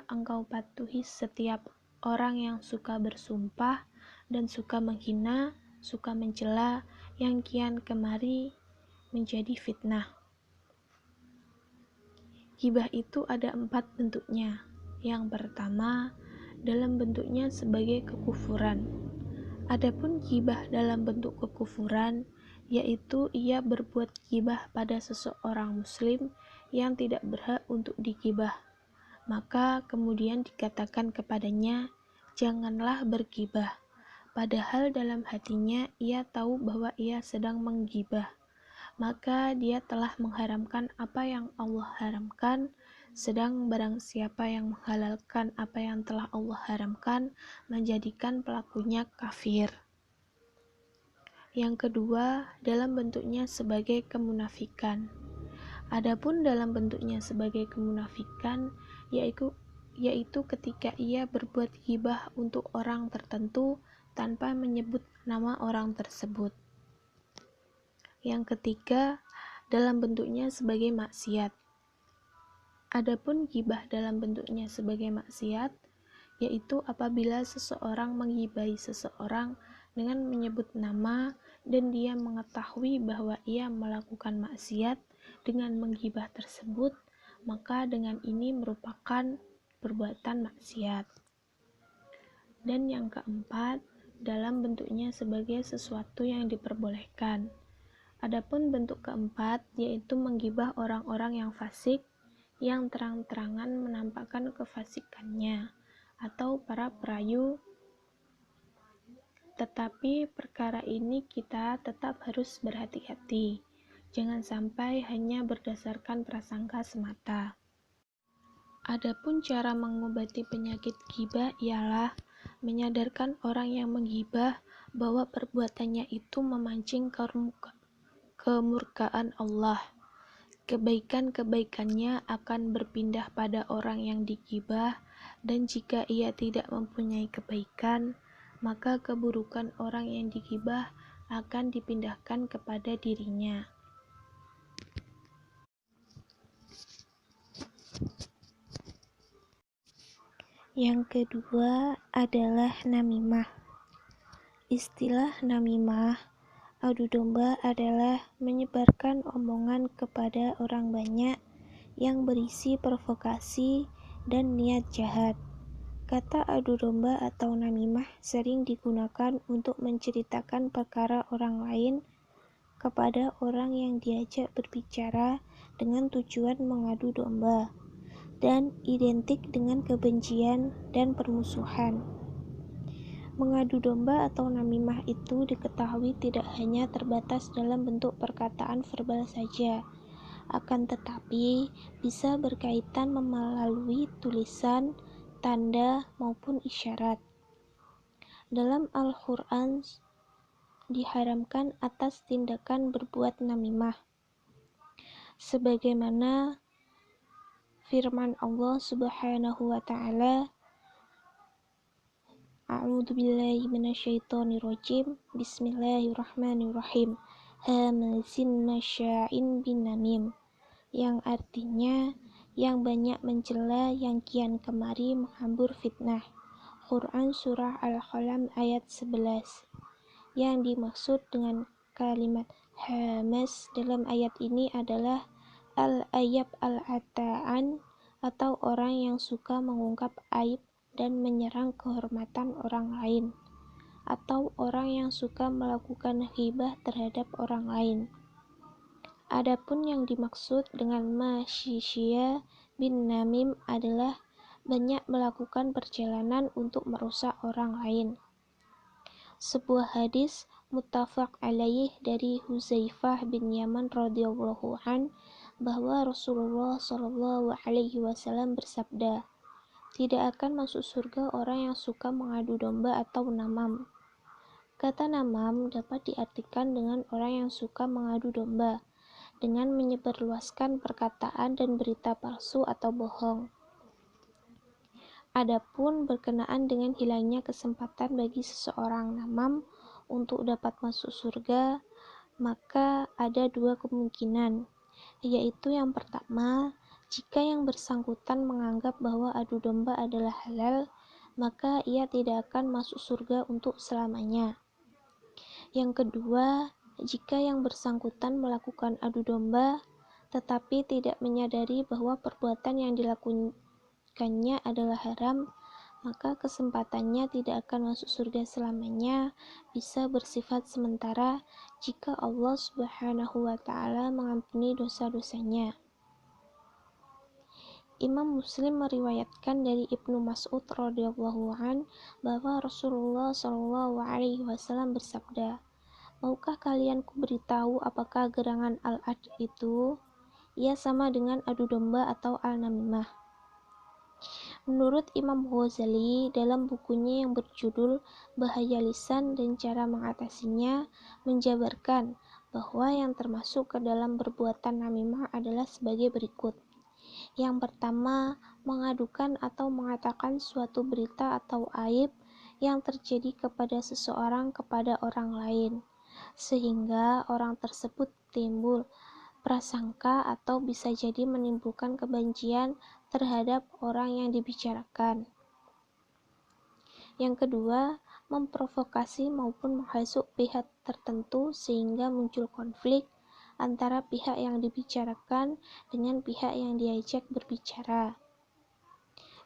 S3: engkau patuhi setiap orang yang suka bersumpah dan suka menghina, suka mencela, yang kian kemari menjadi fitnah. Ghibah itu ada 4 bentuknya. Yang pertama, dalam bentuknya sebagai kekufuran. Adapun ghibah dalam bentuk kekufuran, yaitu ia berbuat ghibah pada seseorang muslim yang tidak berhak untuk digibah. Maka kemudian dikatakan kepadanya, janganlah bergibah. Padahal dalam hatinya ia tahu bahwa ia sedang menggibah. Maka dia telah mengharamkan apa yang Allah haramkan, sedang barang siapa yang menghalalkan apa yang telah Allah haramkan, menjadikan pelakunya kafir. Yang kedua, dalam bentuknya sebagai kemunafikan. Adapun dalam bentuknya sebagai kemunafikan, yaitu ketika ia berbuat ghibah untuk orang tertentu tanpa menyebut nama orang tersebut. Yang ketiga, dalam bentuknya sebagai maksiat. Adapun ghibah dalam bentuknya sebagai maksiat, yaitu apabila seseorang menggibahi seseorang dengan menyebut nama dan dia mengetahui bahwa ia melakukan maksiat dengan menggibah tersebut, maka dengan ini merupakan perbuatan maksiat. Dan yang keempat, dalam bentuknya sebagai sesuatu yang diperbolehkan. Adapun bentuk keempat, yaitu menggibah orang-orang yang fasik, yang terang-terangan menampakkan kefasikannya, atau para perayu. Tetapi perkara ini kita tetap harus berhati-hati. Jangan sampai hanya berdasarkan prasangka semata. Adapun cara mengobati penyakit ghibah ialah menyadarkan orang yang menggibah bahwa perbuatannya itu memancing kemurkaan Allah. Kebaikan-kebaikannya akan berpindah pada orang yang digibah, dan jika ia tidak mempunyai kebaikan, maka keburukan orang yang digibah akan dipindahkan kepada dirinya.
S1: Yang kedua adalah namimah. Istilah namimah, adu domba, adalah menyebarkan omongan kepada orang banyak yang berisi provokasi dan niat jahat. Kata adu domba atau namimah sering digunakan untuk menceritakan perkara orang lain kepada orang yang diajak berbicara dengan tujuan mengadu domba, dan identik dengan kebencian dan permusuhan. Mengadu domba atau namimah itu diketahui tidak hanya terbatas dalam bentuk perkataan verbal saja, akan tetapi bisa berkaitan melalui tulisan, tanda, maupun isyarat. Dalam Al-Quran diharamkan atas tindakan berbuat namimah, sebagaimana firman Allah Subhanahu wa ta'ala, A'udzubillahi minasyaitonirrajim, Bismillahirrahmanirrahim, Hamazin masya'in bin namim, yang artinya yang banyak mencela, yang kian kemari menghambur fitnah. Quran Surah Al-Qalam ayat 11. Yang dimaksud dengan kalimat hamas dalam ayat ini adalah al-ayyab al-ata'an, atau orang yang suka mengungkap aib dan menyerang kehormatan orang lain, atau orang yang suka melakukan ghibah terhadap orang lain. Adapun yang dimaksud dengan masyisya bin namim adalah banyak melakukan perjalanan untuk merusak orang lain. Sebuah hadis muttafaq alaih dari Huzaifah bin Yaman radhiyallahu an, bahwa Rasulullah shallallahu alaihi wasallam bersabda, tidak akan masuk surga orang yang suka mengadu domba atau namam. Kata namam dapat diartikan dengan orang yang suka mengadu domba, dengan menyebarluaskan perkataan dan berita palsu atau bohong. Adapun berkenaan dengan hilangnya kesempatan bagi seseorang namam untuk dapat masuk surga, maka ada dua kemungkinan, yaitu yang pertama, jika yang bersangkutan menganggap bahwa adu domba adalah halal, maka ia tidak akan masuk surga untuk selamanya. Yang kedua, jika yang bersangkutan melakukan adu domba, tetapi tidak menyadari bahwa perbuatan yang dilakukannya adalah haram, maka kesempatannya tidak akan masuk surga selamanya, bisa bersifat sementara jika Allah Subhanahu wa ta'ala mengampuni dosa-dosanya.
S3: Imam Muslim meriwayatkan dari Ibnu Mas'ud radhiyallahu an bahwa Rasulullah shallallahu alaihi wasallam bersabda, "Maukah kalian kuberitahu apakah gerangan al-ad itu? Ia sama dengan adu domba atau al-namimah." Menurut Imam Ghazali dalam bukunya yang berjudul Bahaya Lisan dan Cara Mengatasinya, menjabarkan bahwa yang termasuk ke dalam perbuatan namimah adalah sebagai berikut. Yang pertama, mengadukan atau mengatakan suatu berita atau aib yang terjadi kepada seseorang kepada orang lain, sehingga orang tersebut timbul prasangka atau bisa jadi menimbulkan kebencian terhadap orang yang dibicarakan. Yang kedua, memprovokasi maupun menghasut pihak tertentu sehingga muncul konflik antara pihak yang dibicarakan dengan pihak yang diajak berbicara.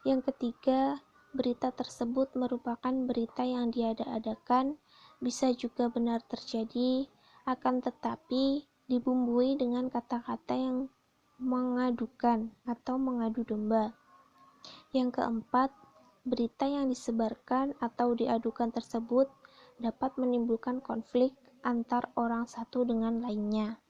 S3: Yang ketiga, berita tersebut merupakan berita yang diada-adakan, bisa juga benar terjadi, akan tetapi dibumbui dengan kata-kata yang mengadukan atau mengadu domba. Yang keempat, berita yang disebarkan atau diadukan tersebut dapat menimbulkan konflik antar orang satu dengan lainnya.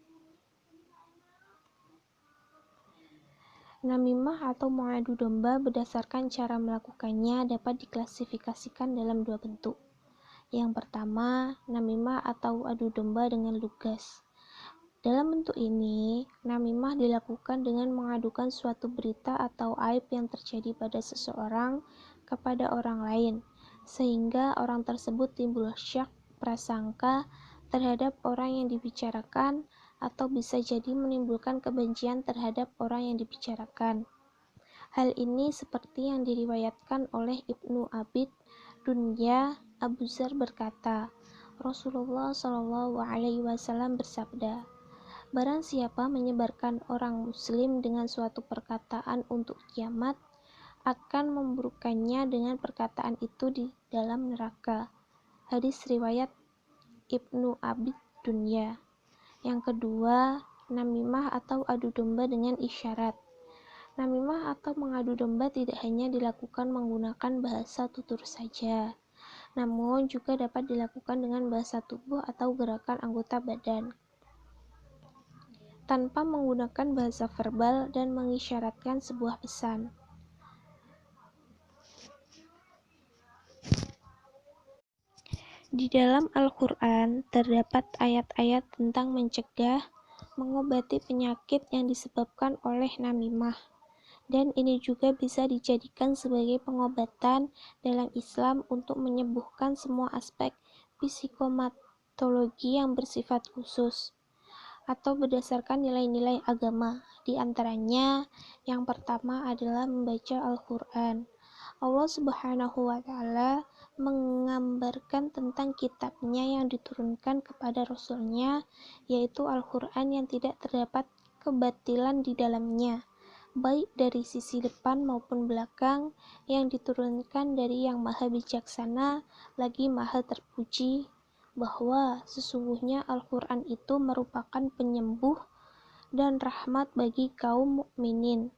S3: Namimah atau mengadu domba berdasarkan cara melakukannya dapat diklasifikasikan dalam dua bentuk. Yang pertama, namimah atau adu domba dengan lugas. Dalam bentuk ini, namimah dilakukan dengan mengadukan suatu berita atau aib yang terjadi pada seseorang kepada orang lain, sehingga orang tersebut timbul syak, prasangka terhadap orang yang dibicarakan, atau bisa jadi menimbulkan kebencian terhadap orang yang dibicarakan. Hal ini seperti yang diriwayatkan oleh Ibnu Abid Dunya. Abu Dzar berkata, Rasulullah Shallallahu alaihi wasallam bersabda, "Barang siapa menyebarkan orang muslim dengan suatu perkataan untuk kiamat, akan memburukannya dengan perkataan itu di dalam neraka." Hadis riwayat Ibnu Abid Dunya. Yang kedua, namimah atau adu domba dengan isyarat. Namimah atau mengadu domba tidak hanya dilakukan menggunakan bahasa tutur saja, namun juga dapat dilakukan dengan bahasa tubuh atau gerakan anggota badan. Tanpa menggunakan bahasa verbal dan mengisyaratkan sebuah pesan. Di dalam Al-Quran terdapat ayat-ayat tentang mencegah, mengobati penyakit yang disebabkan oleh namimah, dan ini juga bisa dijadikan sebagai pengobatan dalam Islam untuk menyembuhkan semua aspek psikomatologi yang bersifat khusus atau berdasarkan nilai-nilai agama. Di antaranya, yang pertama adalah membaca Al-Quran. Allah Subhanahu wa Ta'ala menggambarkan tentang kitabnya yang diturunkan kepada Rasulnya, yaitu Al-Quran yang tidak terdapat kebatilan di dalamnya, baik dari sisi depan maupun belakang, yang diturunkan dari yang maha bijaksana, lagi maha terpuji, bahwa sesungguhnya Al-Quran itu merupakan penyembuh dan rahmat bagi kaum mukminin,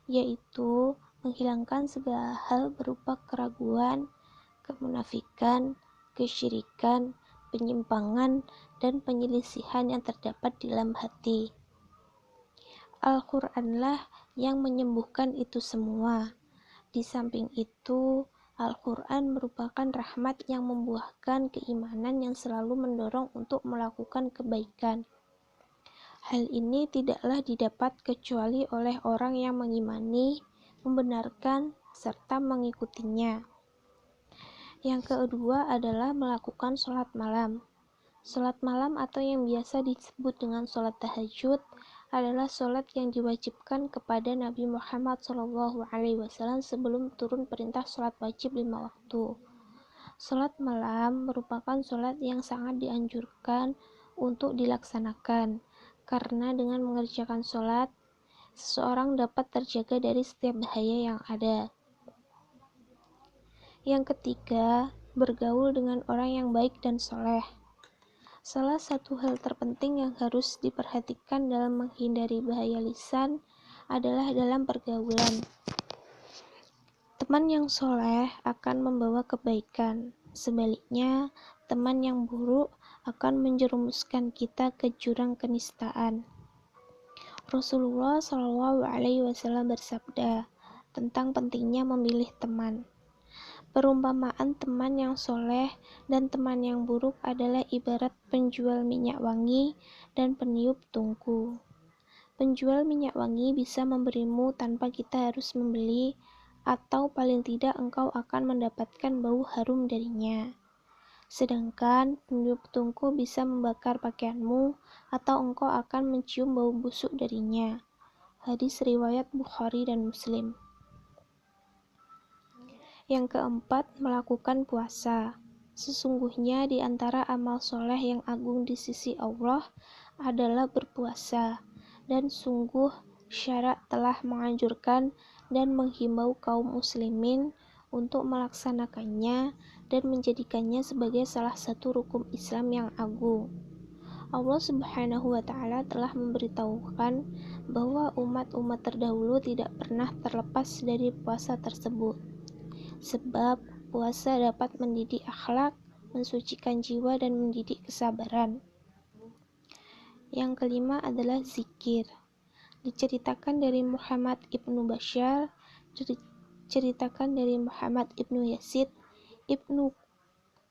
S3: yaitu menghilangkan segala hal berupa keraguan, kemunafikan, kesyirikan, penyimpangan, dan penyelisihan yang terdapat di dalam hati. Al-Quranlah yang menyembuhkan itu semua. Di samping itu, Al-Quran merupakan rahmat yang membuahkan keimanan yang selalu mendorong untuk melakukan kebaikan. Hal ini tidaklah didapat kecuali oleh orang yang mengimani, membenarkan, serta mengikutinya. Yang kedua adalah melakukan sholat malam. Sholat malam atau yang biasa disebut dengan sholat tahajud adalah sholat yang diwajibkan kepada Nabi Muhammad SAW sebelum turun perintah sholat wajib 5 waktu. Sholat malam merupakan sholat yang sangat dianjurkan untuk dilaksanakan, karena dengan mengerjakan sholat, seseorang dapat terjaga dari setiap bahaya yang ada. Yang ketiga, bergaul dengan orang yang baik dan soleh. Salah satu hal terpenting yang harus diperhatikan dalam menghindari bahaya lisan adalah dalam pergaulan. Teman yang soleh akan membawa kebaikan. Sebaliknya, teman yang buruk akan menjerumuskan kita ke jurang kenistaan. Rasulullah Shallallahu Alaihi Wasallam bersabda tentang pentingnya memilih teman. Perumpamaan teman yang soleh dan teman yang buruk adalah ibarat penjual minyak wangi dan peniup tungku. Penjual minyak wangi bisa memberimu tanpa kita harus membeli, atau paling tidak engkau akan mendapatkan bau harum darinya. Sedangkan peniup tungku bisa membakar pakaianmu, atau engkau akan mencium bau busuk darinya. Hadis riwayat Bukhari dan Muslim. Yang keempat, melakukan puasa. Sesungguhnya di antara amal soleh yang agung di sisi Allah adalah berpuasa, dan sungguh syara telah menganjurkan dan menghimbau kaum muslimin untuk melaksanakannya dan menjadikannya sebagai salah satu rukun Islam yang agung. Allah Subhanahu wa Ta'ala telah memberitahukan bahwa umat-umat terdahulu tidak pernah terlepas dari puasa tersebut. Sebab puasa dapat mendidik akhlak, mensucikan jiwa, dan mendidik kesabaran. Yang kelima adalah zikir. Diceritakan dari Muhammad ibnu Bashar, diceritakan dari Muhammad ibnu Yazid ibnu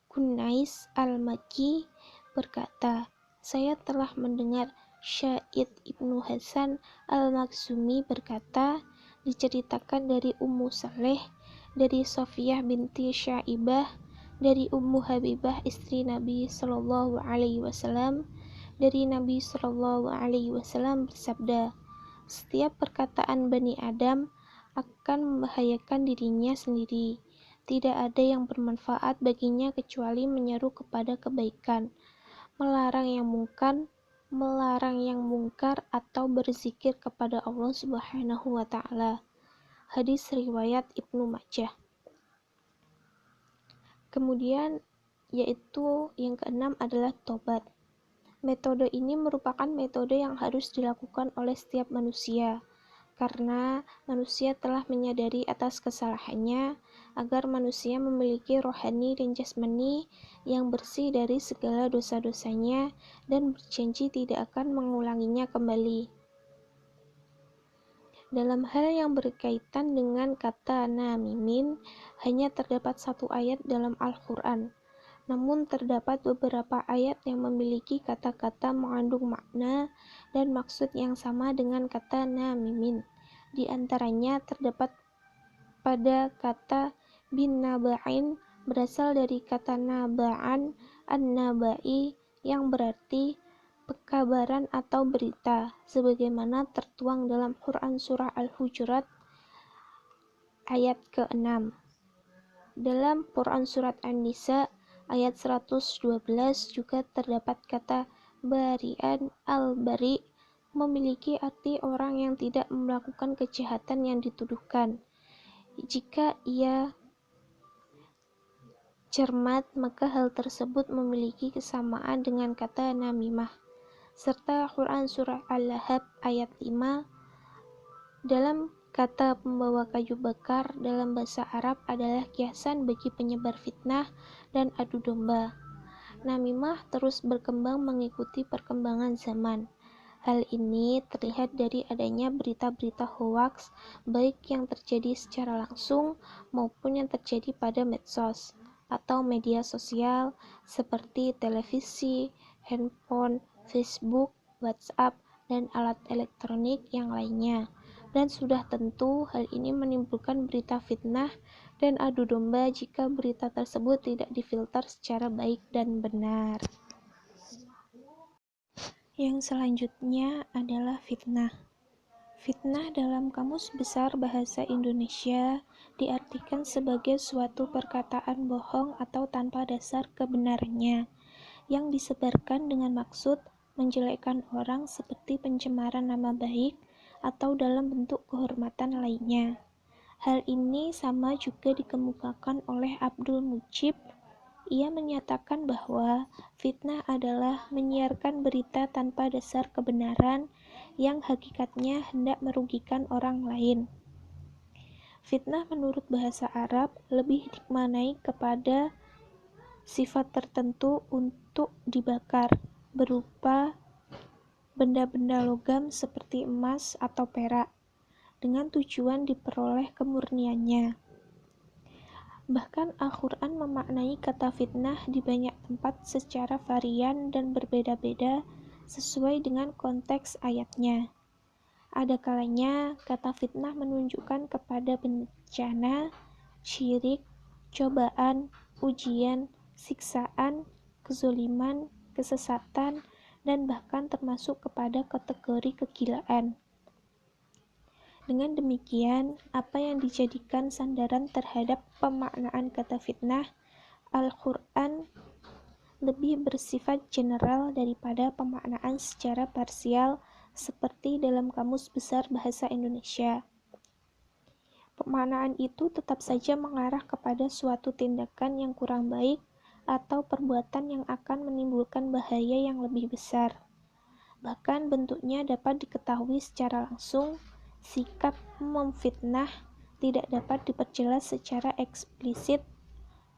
S3: Kunais al-Makki berkata, saya telah mendengar Syaid ibnu Hasan al-Maksumi berkata, diceritakan dari Ummu Saleh, dari Sofiyah binti Syaibah, dari Ummu Habibah istri Nabi Shallallahu Alaihi Wasallam, dari Nabi Shallallahu Alaihi Wasallam bersabda, setiap perkataan Bani Adam akan membahayakan dirinya sendiri. Tidak ada yang bermanfaat baginya kecuali menyeru kepada kebaikan, melarang yang mungkar atau berzikir kepada Allah Subhanahu wa Ta'ala. Hadis riwayat Ibnu Majah. Kemudian yaitu yang keenam adalah tobat. Metode ini merupakan metode yang harus dilakukan oleh setiap manusia, karena manusia telah menyadari atas kesalahannya agar manusia memiliki rohani dan jasmani yang bersih dari segala dosa-dosanya dan berjanji tidak akan mengulanginya kembali. Dalam hal yang berkaitan dengan kata namimin, hanya terdapat satu ayat dalam Al-Quran. Namun terdapat beberapa ayat yang memiliki kata-kata mengandung makna dan maksud yang sama dengan kata namimin. Di antaranya terdapat pada kata bin naba'in berasal dari kata naba'an an-naba'i yang berarti pekabaran atau berita, sebagaimana tertuang dalam Quran Surah Al-Hujurat ayat ke-6. Dalam Quran Surat An-Nisa ayat 112 juga terdapat kata bari'an al-bari, memiliki arti orang yang tidak melakukan kejahatan yang dituduhkan. Jika ia cermat, maka hal tersebut memiliki kesamaan dengan kata namimah. Serta Quran Surah Al-Lahab ayat 5, dalam kata pembawa kayu bakar dalam bahasa Arab adalah kiasan bagi penyebar fitnah dan adu domba. Namimah terus berkembang mengikuti perkembangan zaman. Hal ini terlihat dari adanya berita-berita hoaks, baik yang terjadi secara langsung maupun yang terjadi pada medsos atau media sosial seperti televisi, handphone, Facebook, WhatsApp, dan alat elektronik yang lainnya. Dan sudah tentu hal ini menimbulkan berita fitnah dan adu domba jika berita tersebut tidak difilter secara baik dan benar. Yang selanjutnya adalah fitnah. Fitnah dalam Kamus Besar Bahasa Indonesia diartikan sebagai suatu perkataan bohong atau tanpa dasar kebenarannya, yang disebarkan dengan maksud menjelekkan orang seperti pencemaran nama baik atau dalam bentuk kehormatan lainnya. Hal ini sama juga dikemukakan oleh Abdul Mujib. Ia menyatakan bahwa fitnah adalah menyiarkan berita tanpa dasar kebenaran yang hakikatnya hendak merugikan orang lain. Fitnah menurut bahasa Arab lebih dimaknai kepada sifat tertentu untuk dibakar, berupa benda-benda logam seperti emas atau perak, dengan tujuan diperoleh kemurniannya. Bahkan Al-Quran memaknai kata fitnah di banyak tempat secara varian dan berbeda-beda sesuai dengan konteks ayatnya. Ada kalanya kata fitnah menunjukkan kepada bencana, syirik, cobaan, ujian, siksaan, kezoliman, kesesatan, dan bahkan termasuk kepada kategori kegilaan. Dengan demikian, apa yang dijadikan sandaran terhadap pemaknaan kata fitnah, Al-Quran lebih bersifat general daripada pemaknaan secara parsial seperti dalam Kamus Besar Bahasa Indonesia. Pemaknaan itu tetap saja mengarah kepada suatu tindakan yang kurang baik atau perbuatan yang akan menimbulkan bahaya yang lebih besar. Bahkan bentuknya dapat diketahui secara langsung. Sikap memfitnah tidak dapat diperjelas secara eksplisit.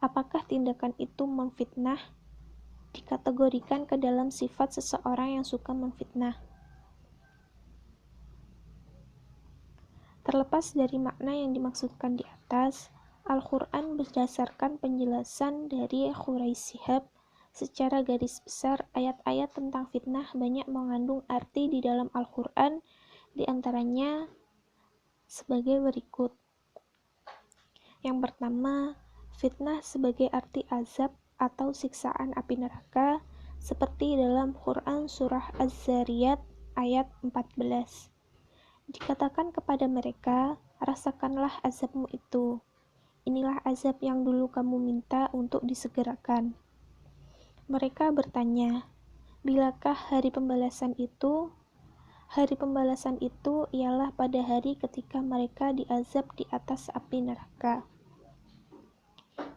S3: Apakah tindakan itu memfitnah? Dikategorikan ke dalam sifat seseorang yang suka memfitnah. Terlepas dari makna yang dimaksudkan di atas, Al-Quran berdasarkan penjelasan dari Khuraisy-Shihab, secara garis besar ayat-ayat tentang fitnah banyak mengandung arti di dalam Al-Quran, di antaranya sebagai berikut. Yang pertama, fitnah sebagai arti azab atau siksaan api neraka, seperti dalam Quran Surah Az-Zariyat ayat 14. Dikatakan kepada mereka, rasakanlah azabmu itu. Inilah azab yang dulu kamu minta untuk disegerakan. Mereka bertanya, bilakah hari pembalasan itu? Hari pembalasan itu ialah pada hari ketika mereka diazab di atas api neraka.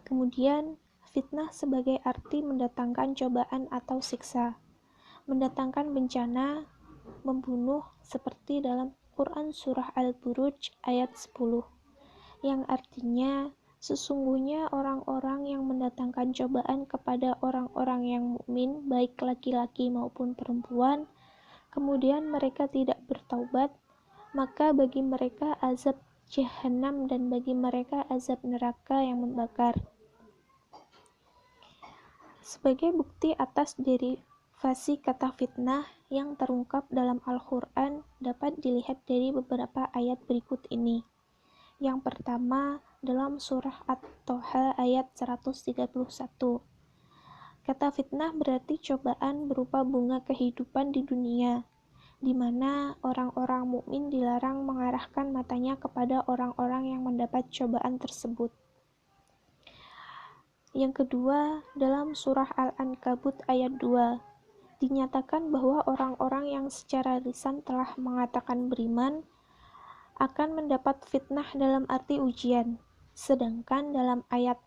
S3: Kemudian, fitnah sebagai arti mendatangkan cobaan atau siksa, mendatangkan bencana, membunuh, seperti dalam Quran Surah Al-Buruj ayat 10, yang artinya sesungguhnya orang-orang yang mendatangkan cobaan kepada orang-orang yang mukmin, baik laki-laki maupun perempuan, kemudian mereka tidak bertaubat, maka bagi mereka azab Jahannam dan bagi mereka azab neraka yang membakar. Sebagai bukti atas derivasi kata fitnah yang terungkap dalam Al-Quran dapat dilihat dari beberapa ayat berikut ini. Yang pertama, dalam surah At-Toha ayat 131. Kata fitnah berarti cobaan berupa bunga kehidupan di dunia, di mana orang-orang mukmin dilarang mengarahkan matanya kepada orang-orang yang mendapat cobaan tersebut. Yang kedua, dalam surah Al-Ankabut ayat 2, dinyatakan bahwa orang-orang yang secara lisan telah mengatakan beriman akan mendapat fitnah dalam arti ujian. Sedangkan dalam ayat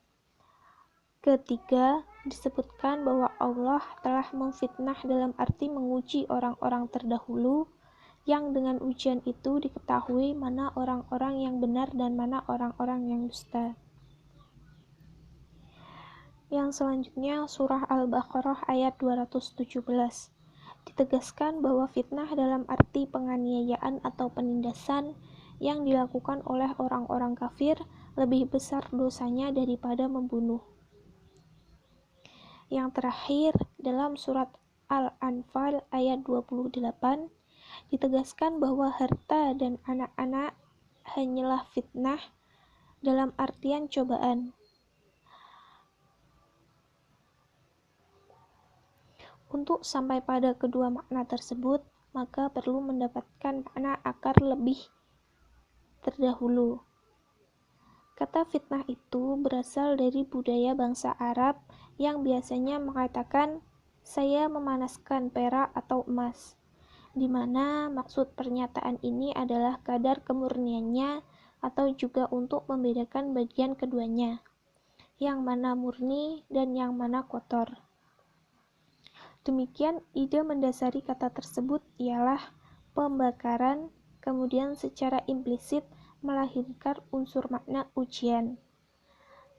S3: ketiga disebutkan bahwa Allah telah memfitnah dalam arti menguji orang-orang terdahulu, yang dengan ujian itu diketahui mana orang-orang yang benar dan mana orang-orang yang dusta. Yang selanjutnya surah Al-Baqarah ayat 217. Ditegaskan bahwa fitnah dalam arti penganiayaan atau penindasan yang dilakukan oleh orang-orang kafir lebih besar dosanya daripada membunuh. Yang terakhir, dalam surat Al-Anfal ayat 28, ditegaskan bahwa harta dan anak-anak hanyalah fitnah dalam artian cobaan. Untuk sampai pada kedua makna tersebut, maka perlu mendapatkan makna akar lebih terdahulu. Kata fitnah itu berasal dari budaya bangsa Arab yang biasanya mengatakan, saya memanaskan perak atau emas, di mana maksud pernyataan ini adalah kadar kemurniannya atau juga untuk membedakan bagian keduanya, yang mana murni dan yang mana kotor. Demikian ide mendasari kata tersebut ialah pembakaran, kemudian secara implisit melahirkan unsur makna ujian.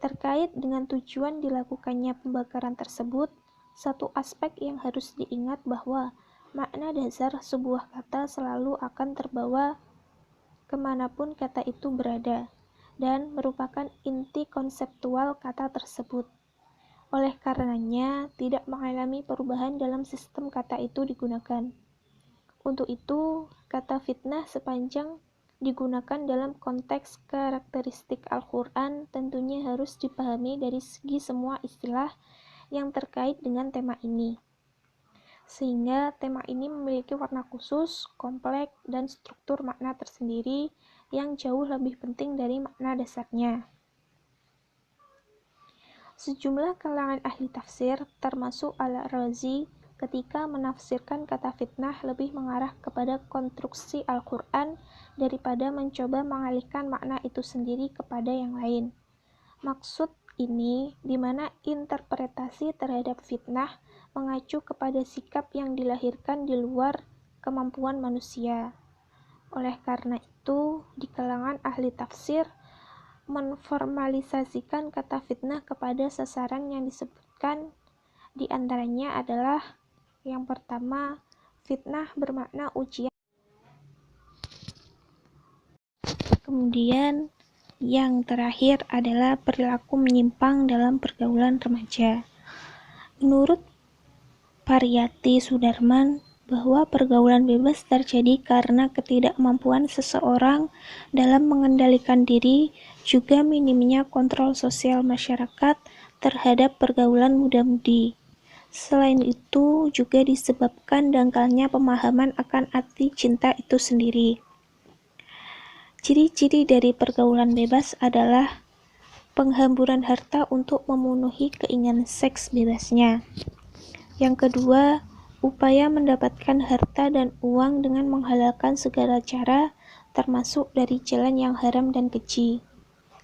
S3: Terkait dengan tujuan dilakukannya pembakaran tersebut, satu aspek yang harus diingat bahwa makna dasar sebuah kata selalu akan terbawa kemanapun kata itu berada, dan merupakan inti konseptual kata tersebut. Oleh karenanya, tidak mengalami perubahan dalam sistem kata itu digunakan. Untuk itu, kata fitnah sepanjang digunakan dalam konteks karakteristik Al-Quran tentunya harus dipahami dari segi semua istilah yang terkait dengan tema ini. Sehingga tema ini memiliki warna khusus, kompleks, dan struktur makna tersendiri yang jauh lebih penting dari makna dasarnya. Sejumlah kalangan ahli tafsir, termasuk Al-Razi, ketika menafsirkan kata fitnah lebih mengarah kepada konstruksi Al-Quran daripada mencoba mengalihkan makna itu sendiri kepada yang lain. Maksud ini di mana interpretasi terhadap fitnah mengacu kepada sikap yang dilahirkan di luar kemampuan manusia. Oleh karena itu, di kalangan ahli tafsir menformalisasikan kata fitnah kepada sasaran yang disebutkan di antaranya adalah yang pertama, fitnah bermakna ujian. Kemudian, yang terakhir adalah perilaku menyimpang dalam pergaulan remaja. Menurut Pariyati Sudarman, bahwa pergaulan bebas terjadi karena ketidakmampuan seseorang dalam mengendalikan diri, juga minimnya kontrol sosial masyarakat terhadap pergaulan muda-mudi. Selain itu, juga disebabkan dangkalnya pemahaman akan arti cinta itu sendiri. Ciri-ciri dari pergaulan bebas adalah penghamburan harta untuk memenuhi keinginan seks bebasnya. Yang kedua, upaya mendapatkan harta dan uang dengan menghalalkan segala cara, termasuk dari jalan yang haram dan keji.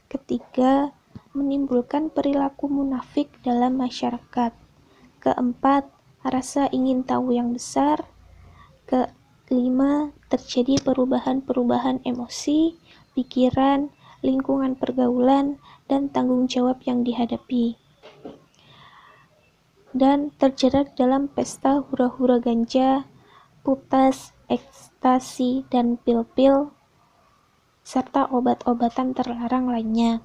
S3: Ketiga, menimbulkan perilaku munafik dalam masyarakat. Keempat, rasa ingin tahu yang besar. Kelima, terjadi perubahan-perubahan emosi, pikiran, lingkungan pergaulan, dan tanggung jawab yang dihadapi. Dan terjerat dalam pesta hura-hura ganja, putas, ekstasi, dan pil-pil, serta obat-obatan terlarang lainnya.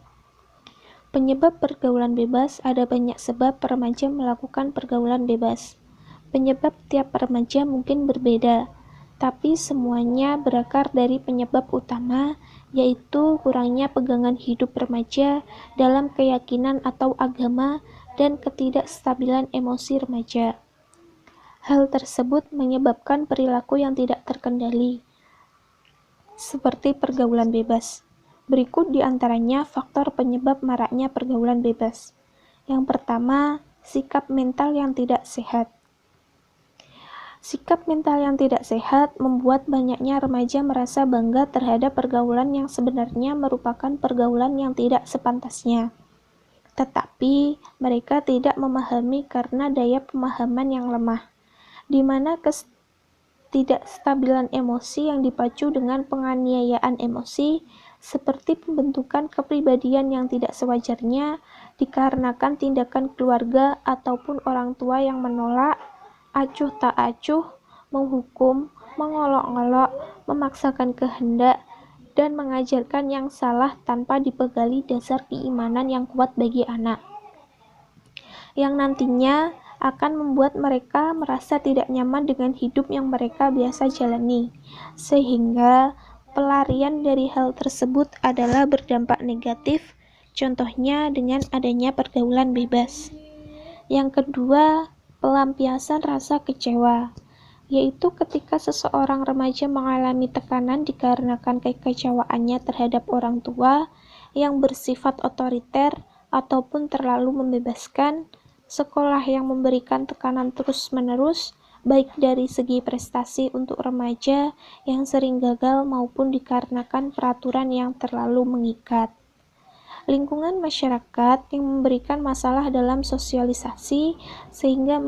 S3: Penyebab pergaulan bebas, ada banyak sebab remaja melakukan pergaulan bebas. Penyebab tiap remaja mungkin berbeda, tapi semuanya berakar dari penyebab utama, yaitu kurangnya pegangan hidup remaja dalam keyakinan atau agama dan ketidakstabilan emosi remaja. Hal tersebut menyebabkan perilaku yang tidak terkendali, seperti pergaulan bebas. Berikut di antaranya faktor penyebab maraknya pergaulan bebas. Yang pertama, sikap mental yang tidak sehat. Sikap mental yang tidak sehat membuat banyaknya remaja merasa bangga terhadap pergaulan yang sebenarnya merupakan pergaulan yang tidak sepantasnya. Tetapi mereka tidak memahami karena daya pemahaman yang lemah, di mana ketidakstabilan emosi yang dipacu dengan penganiayaan emosi, seperti pembentukan kepribadian yang tidak sewajarnya dikarenakan tindakan keluarga ataupun orang tua yang menolak, acuh tak acuh, menghukum, mengolok-olok, memaksakan kehendak, dan mengajarkan yang salah tanpa dipegali dasar keimanan yang kuat bagi anak, yang nantinya akan membuat mereka merasa tidak nyaman dengan hidup yang mereka biasa jalani, sehingga pelarian dari hal tersebut adalah berdampak negatif, contohnya dengan adanya pergaulan bebas. Yang kedua, pelampiasan rasa kecewa, yaitu ketika seseorang remaja mengalami tekanan dikarenakan kekecewaannya terhadap orang tua yang bersifat otoriter ataupun terlalu membebaskan, sekolah yang memberikan tekanan terus-menerus, baik dari segi prestasi untuk remaja yang sering gagal maupun dikarenakan peraturan yang terlalu mengikat. Lingkungan masyarakat yang memberikan masalah dalam sosialisasi sehingga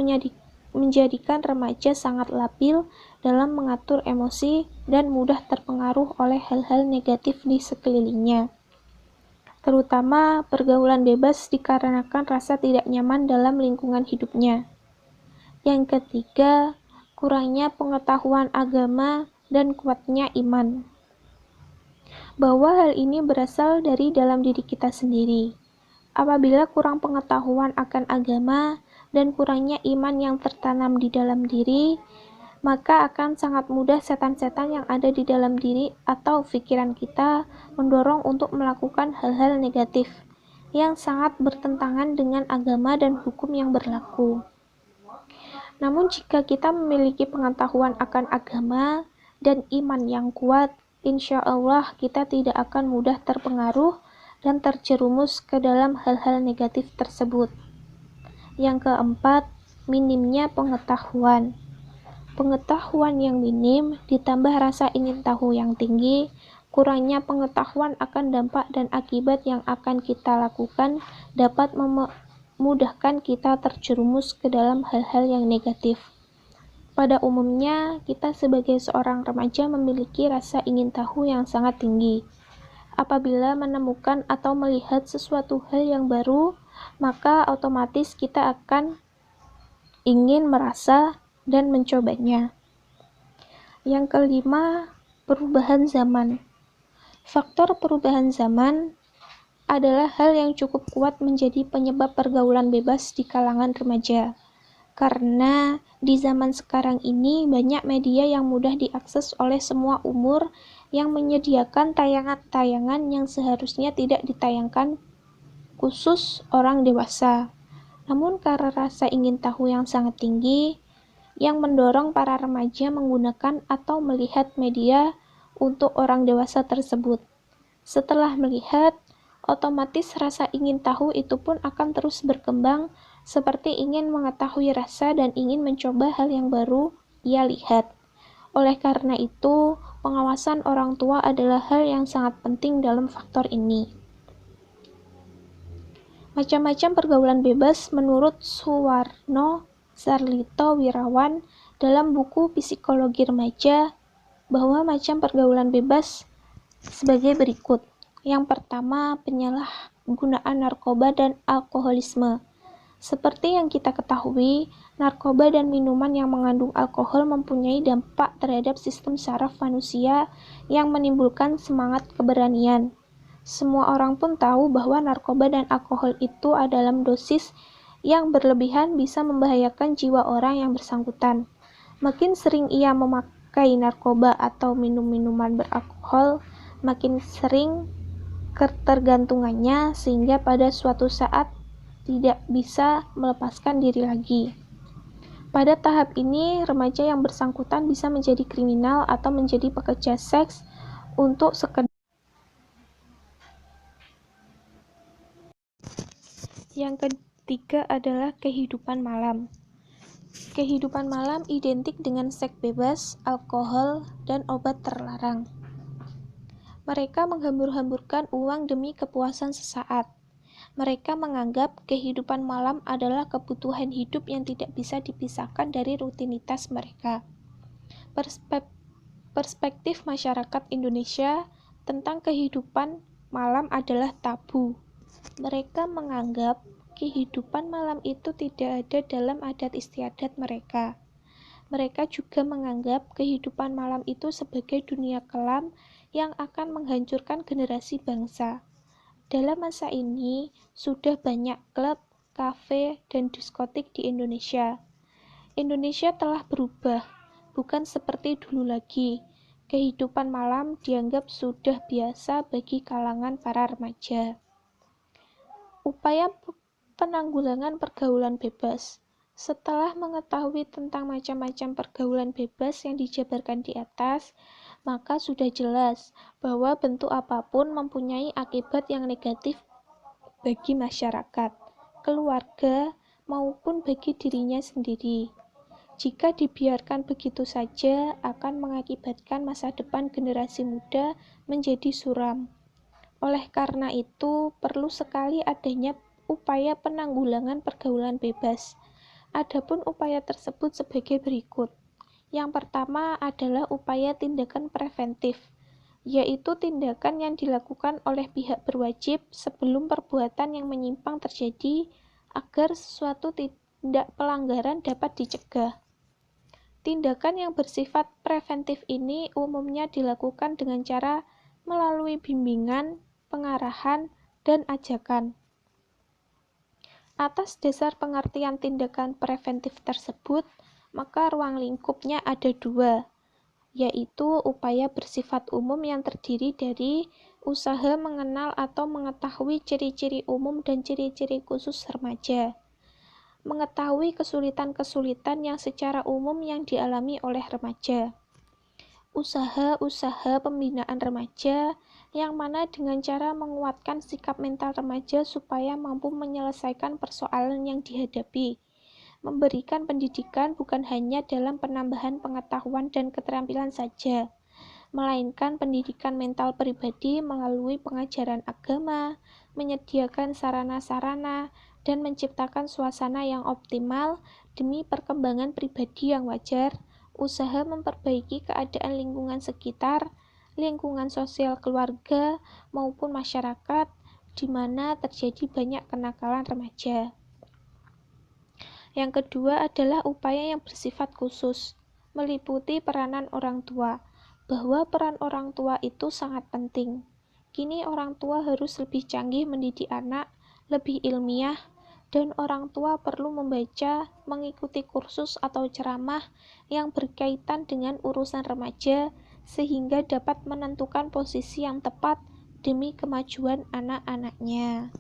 S3: menjadikan remaja sangat labil dalam mengatur emosi dan mudah terpengaruh oleh hal-hal negatif di sekelilingnya. Terutama pergaulan bebas dikarenakan rasa tidak nyaman dalam lingkungan hidupnya. Yang ketiga, kurangnya pengetahuan agama dan kuatnya iman. Bahwa hal ini berasal dari dalam diri kita sendiri. Apabila kurang pengetahuan akan agama dan kurangnya iman yang tertanam di dalam diri, maka akan sangat mudah setan-setan yang ada di dalam diri atau pikiran kita mendorong untuk melakukan hal-hal negatif yang sangat bertentangan dengan agama dan hukum yang berlaku. Namun jika kita memiliki pengetahuan akan agama dan iman yang kuat, insya Allah kita tidak akan mudah terpengaruh dan terjerumus ke dalam hal-hal negatif tersebut. Yang keempat, minimnya pengetahuan. Pengetahuan yang minim ditambah rasa ingin tahu yang tinggi, kurangnya pengetahuan akan dampak dan akibat yang akan kita lakukan dapat memudahkan kita terjerumus ke dalam hal-hal yang negatif. Pada umumnya, kita sebagai seorang remaja memiliki rasa ingin tahu yang sangat tinggi. Apabila menemukan atau melihat sesuatu hal yang baru, maka otomatis kita akan ingin merasa dan mencobanya. Yang kelima, perubahan zaman. Faktor perubahan zaman adalah hal yang cukup kuat menjadi penyebab pergaulan bebas di kalangan remaja. Karena di zaman sekarang ini banyak media yang mudah diakses oleh semua umur yang menyediakan tayangan-tayangan yang seharusnya tidak ditayangkan khusus orang dewasa. Namun karena rasa ingin tahu yang sangat tinggi, yang mendorong para remaja menggunakan atau melihat media untuk orang dewasa tersebut. Setelah melihat, otomatis rasa ingin tahu itu pun akan terus berkembang, seperti ingin mengetahui rasa dan ingin mencoba hal yang baru ia lihat. Oleh karena itu, pengawasan orang tua adalah hal yang sangat penting dalam faktor ini. Macam-macam pergaulan bebas menurut Suwarno Sarlito Wirawan dalam buku Psikologi Remaja, bahwa macam pergaulan bebas sebagai berikut. Yang pertama, penyalahgunaan narkoba dan alkoholisme. Seperti yang kita ketahui, narkoba dan minuman yang mengandung alkohol mempunyai dampak terhadap sistem saraf manusia yang menimbulkan semangat keberanian. Semua orang pun tahu bahwa narkoba dan alkohol itu dalam dosis yang berlebihan bisa membahayakan jiwa orang yang bersangkutan. Makin sering ia memakai narkoba atau minum-minuman beralkohol, makin sering ketergantungannya sehingga pada suatu saat tidak bisa melepaskan diri lagi. Pada tahap ini, remaja yang bersangkutan bisa menjadi kriminal atau menjadi pekerja seks untuk sekedar. Yang ketiga adalah kehidupan malam. Kehidupan malam identik dengan seks bebas, alkohol, dan obat terlarang. Mereka menghambur-hamburkan uang demi kepuasan sesaat. Mereka menganggap kehidupan malam adalah kebutuhan hidup yang tidak bisa dipisahkan dari rutinitas mereka. Perspektif masyarakat Indonesia tentang kehidupan malam adalah tabu. Mereka menganggap kehidupan malam itu tidak ada dalam adat istiadat mereka. Mereka juga menganggap kehidupan malam itu sebagai dunia kelam yang akan menghancurkan generasi bangsa. Dalam masa ini, sudah banyak klub, kafe, dan diskotik di Indonesia. Indonesia telah berubah, bukan seperti dulu lagi. Kehidupan malam dianggap sudah biasa bagi kalangan para remaja. Upaya penanggulangan pergaulan bebas. Setelah mengetahui tentang macam-macam pergaulan bebas yang dijabarkan di atas, maka sudah jelas bahwa bentuk apapun mempunyai akibat yang negatif bagi masyarakat, keluarga, maupun bagi dirinya sendiri. Jika dibiarkan begitu saja, akan mengakibatkan masa depan generasi muda menjadi suram. Oleh karena itu, perlu sekali adanya upaya penanggulangan pergaulan bebas. Adapun upaya tersebut sebagai berikut. Yang pertama adalah upaya tindakan preventif, yaitu tindakan yang dilakukan oleh pihak berwajib sebelum perbuatan yang menyimpang terjadi agar suatu tindak pelanggaran dapat dicegah. Tindakan yang bersifat preventif ini umumnya dilakukan dengan cara melalui bimbingan, pengarahan, dan ajakan. Atas dasar pengertian tindakan preventif tersebut, maka ruang lingkupnya ada dua, yaitu upaya bersifat umum yang terdiri dari usaha mengenal atau mengetahui ciri-ciri umum dan ciri-ciri khusus remaja, mengetahui kesulitan-kesulitan yang secara umum yang dialami oleh remaja, usaha-usaha pembinaan remaja yang mana dengan cara menguatkan sikap mental remaja supaya mampu menyelesaikan persoalan yang dihadapi, memberikan pendidikan bukan hanya dalam penambahan pengetahuan dan keterampilan saja, melainkan pendidikan mental pribadi melalui pengajaran agama, menyediakan sarana-sarana, dan menciptakan suasana yang optimal demi perkembangan pribadi yang wajar, usaha memperbaiki keadaan lingkungan sekitar, lingkungan sosial keluarga, maupun masyarakat, di mana terjadi banyak kenakalan remaja. Yang kedua adalah upaya yang bersifat khusus, meliputi peranan orang tua, bahwa peran orang tua itu sangat penting. Kini orang tua harus lebih canggih mendidik anak, lebih ilmiah, dan orang tua perlu membaca, mengikuti kursus atau ceramah yang berkaitan dengan urusan remaja, sehingga dapat menentukan posisi yang tepat demi kemajuan anak-anaknya.